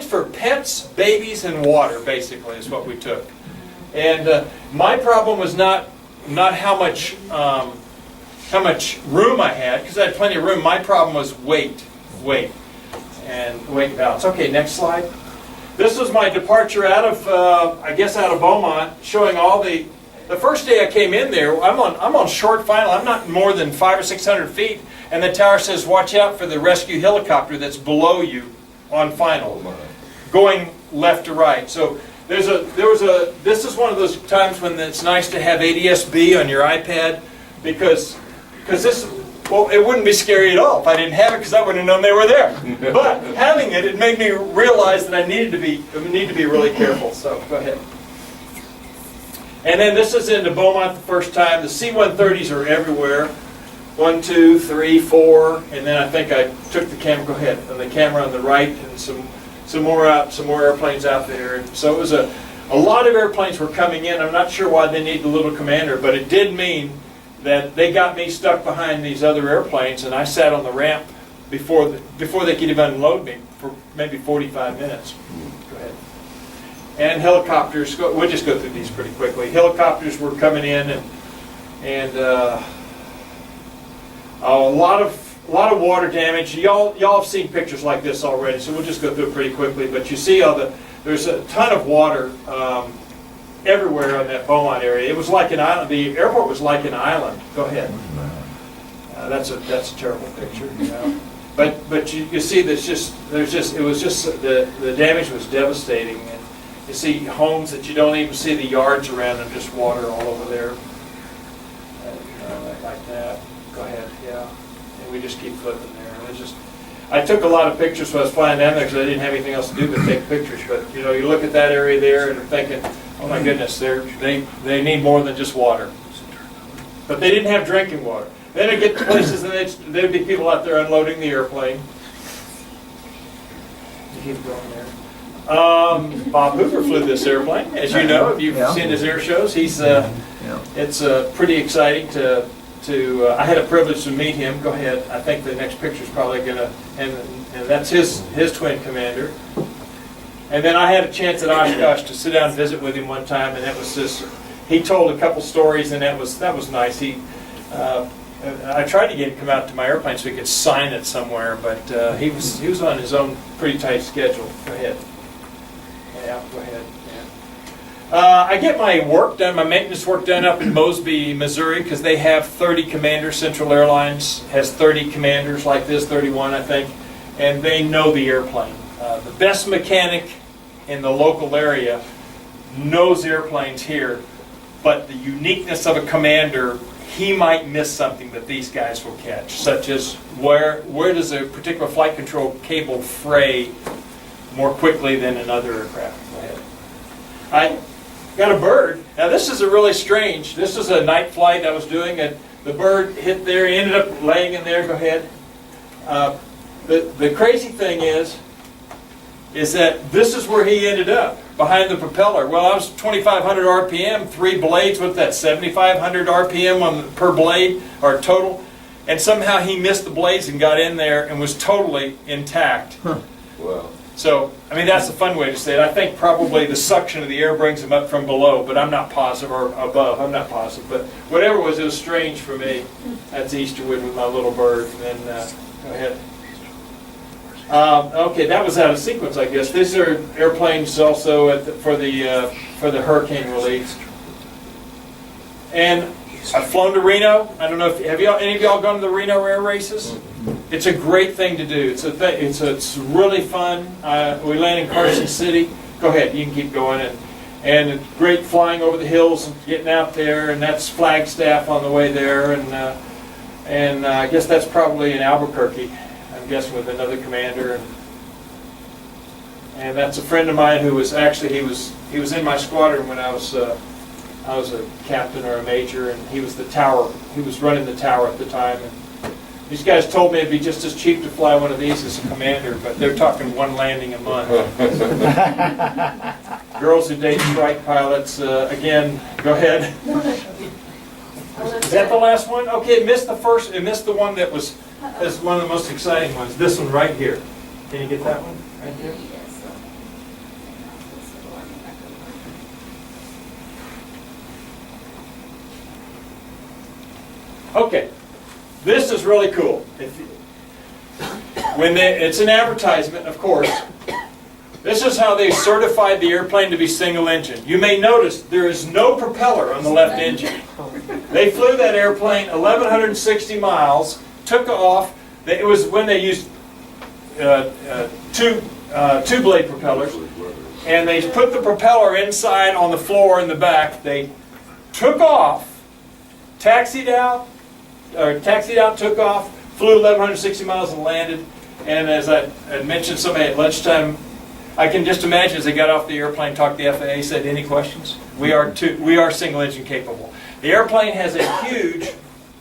for pets, babies, and water, basically, is what we took. And my problem was not how much room I had, because I had plenty of room. My problem was weight, and balance. Okay, next slide. This was my departure out of Beaumont, showing all the first day I came in there. I'm on short final. I'm not more than 500 or 600 feet, and the tower says, "Watch out for the rescue helicopter that's below you on final, going left to right." So this is one of those times when it's nice to have ADS-B on your iPad, because this. Well, it wouldn't be scary at all if I didn't have it, because I wouldn't have known they were there. But having it made me realize that I need to be really careful. So go ahead. And then this is into Beaumont the first time. The C-130s are everywhere. 1, 2, 3, 4, and then I think I took the camera. Go ahead. And the camera on the right, and some more airplanes out there. And so it was a lot of airplanes were coming in. I'm not sure why they need the little commander, but it did mean that they got me stuck behind these other airplanes, and I sat on the ramp before they could even unload me for maybe 45 minutes. Go ahead. And helicopters. We'll just go through these pretty quickly. Helicopters were coming in, and a lot of water damage. Y'all have seen pictures like this already, so we'll just go through it pretty quickly. But you see there's a ton of water. Everywhere on that Beaumont area. It was like an island. The airport was like an island. Go ahead. That's a terrible picture. You know? But you see the damage was devastating, and you see homes that you don't even see the yards around them, just water all over there. Like that. Go ahead. Yeah. And we just keep flipping there. And I took a lot of pictures when I was flying down there, because I didn't have anything else to do but take pictures. But you look at that area there and I'm thinking, oh my goodness, they need more than just water. But they didn't have drinking water. then it'd get to places and there'd be people out there unloading the airplane. You keep going there. Bob Hoover flew this airplane, as you know, if you've Yeah. seen his air shows. It's pretty exciting to I had a privilege to meet him. Go ahead. I think the next picture's probably gonna, and that's his twin commander. And then I had a chance at Oshkosh to sit down and visit with him one time, and that was just, he told a couple stories, and that was nice. I tried to get him to come out to my airplane so he could sign it somewhere, but he was on his own pretty tight schedule. Go ahead. Yeah, go ahead. Yeah. I get my work done, my maintenance work done up in Mosby, Missouri, because they have 30 commanders. Central Airlines has 30 commanders like this, 31 I think, and they know the airplane. The best mechanic in the local area knows airplanes here, but the uniqueness of a commander, he might miss something that these guys will catch, such as where does a particular flight control cable fray more quickly than another aircraft. Go ahead. I got a bird. Now this is a really strange, this is a night flight I was doing, and the bird hit there, he ended up laying in there. Go ahead. The crazy thing is that this is where he ended up, behind the propeller. Well, I was 2,500 RPM, 3 blades, what's that, 7,500 RPM per blade, or total, and somehow he missed the blades and got in there and was totally intact. Wow. So, I mean, that's a fun way to say it. I think probably the suction of the air brings him up from below, but I'm not positive, or above, I'm not positive. But whatever it was strange for me. That's Easterwood with my little bird. And then, go ahead. Okay, that was out of sequence, I guess. These are airplanes also for the hurricane relief. And I've flown to Reno. I don't know if any of y'all gone to the Reno air races? It's a great thing to do. It's really fun. We land in Carson City. Go ahead, you can keep going. And it's great flying over the hills and getting out there. And that's Flagstaff on the way there. And I guess that's probably in Albuquerque. I'm guessing with another commander, and that's a friend of mine who was actually he was in my squadron when I was a captain or a major, and he was running the tower at the time. And these guys told me it'd be just as cheap to fly one of these as a commander, but they're talking one landing a month. Girls who date strike pilots, again, go ahead. Is that the last one? Okay, it missed the first. It missed the one that was. That's one of the most exciting ones. This one right here. Can you get that one right there? Okay, this is really cool. It's an advertisement, of course. This is how they certified the airplane to be single engine. You may notice there is no propeller on the left engine. They flew that airplane 1,160 miles. Took off. It was when they used two blade propellers, and they put the propeller inside on the floor in the back. They took off, taxied out, took off, flew 1,160 miles and landed. And as I had mentioned somebody at lunchtime, I can just imagine as they got off the airplane, talked to the FAA, said, "Any questions? We are single engine capable." The airplane has a huge,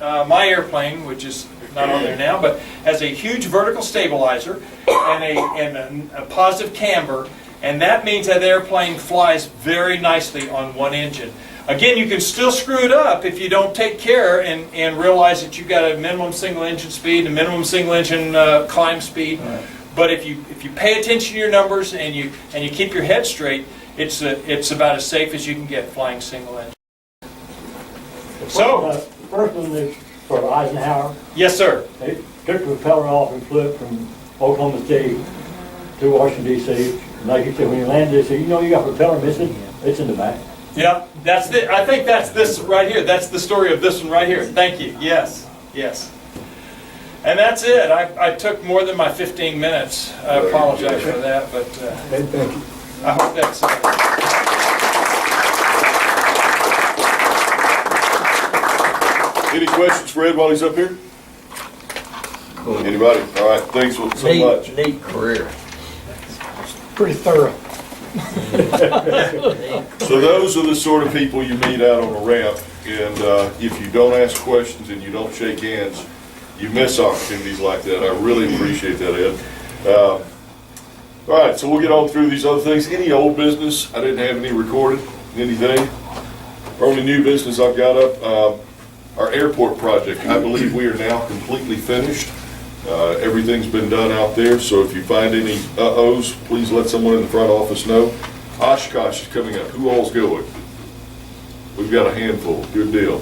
my airplane, which is not on there now, but has a huge vertical stabilizer and a positive camber, and that means that airplane flies very nicely on one engine. Again, you can still screw it up if you don't take care and realize that you've got a minimum single engine speed, a minimum single engine climb speed. Right. But if you pay attention to your numbers and you keep your head straight, it's about as safe as you can get flying single engine. So, the first one is for Eisenhower. Yes, sir. They took the propeller off and flew it from Oklahoma City to Washington, D.C. Like you said, when you landed, they said, "You know, you got propeller missing. It's in the back." Yeah, I think that's this right here. That's the story of this one right here. Thank you. Yes, yes. And that's it. I took more than my 15 minutes. I apologize for that, but Thank you. I hope that's it. Any questions for Ed while he's up here? Anybody? All right, thanks so much. Neat career. Pretty thorough. So those are the sort of people you meet out on the ramp, and if you don't ask questions and you don't shake hands, you miss opportunities like that. I really appreciate that, Ed. All right, so we'll get on through these other things. Any old business? I didn't have any recorded, anything. Only new business I've got up, our airport project. I believe we are now completely finished. Everything's been done out there, so if you find any uh-ohs, please let someone in the front office know. Oshkosh is coming up. Who all's going? We've got a handful. Good deal.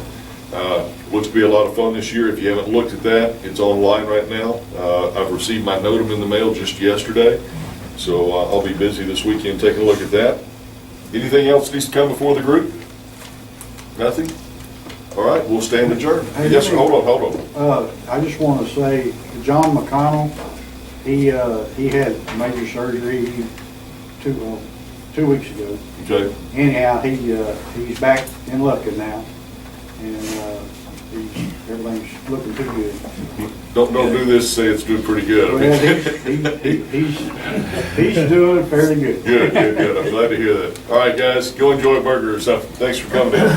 Looks to be a lot of fun this year. If you haven't looked at that, it's online right now. I've received my NOTAM in the mail just yesterday, so I'll be busy this weekend taking a look at that. Anything else needs to come before the group? Nothing? All right, we'll stand adjourned. Hey, Yes, sir. Hold on. I just want to say, John McConnell, he had major surgery 2 weeks ago. Okay. Anyhow, he's back in Lufkin now, and everything's looking pretty good. Don't do this, say it's doing pretty good. Well, he's doing fairly good. Good. I'm glad to hear that. All right, guys, go enjoy a burger or something. Thanks for coming in.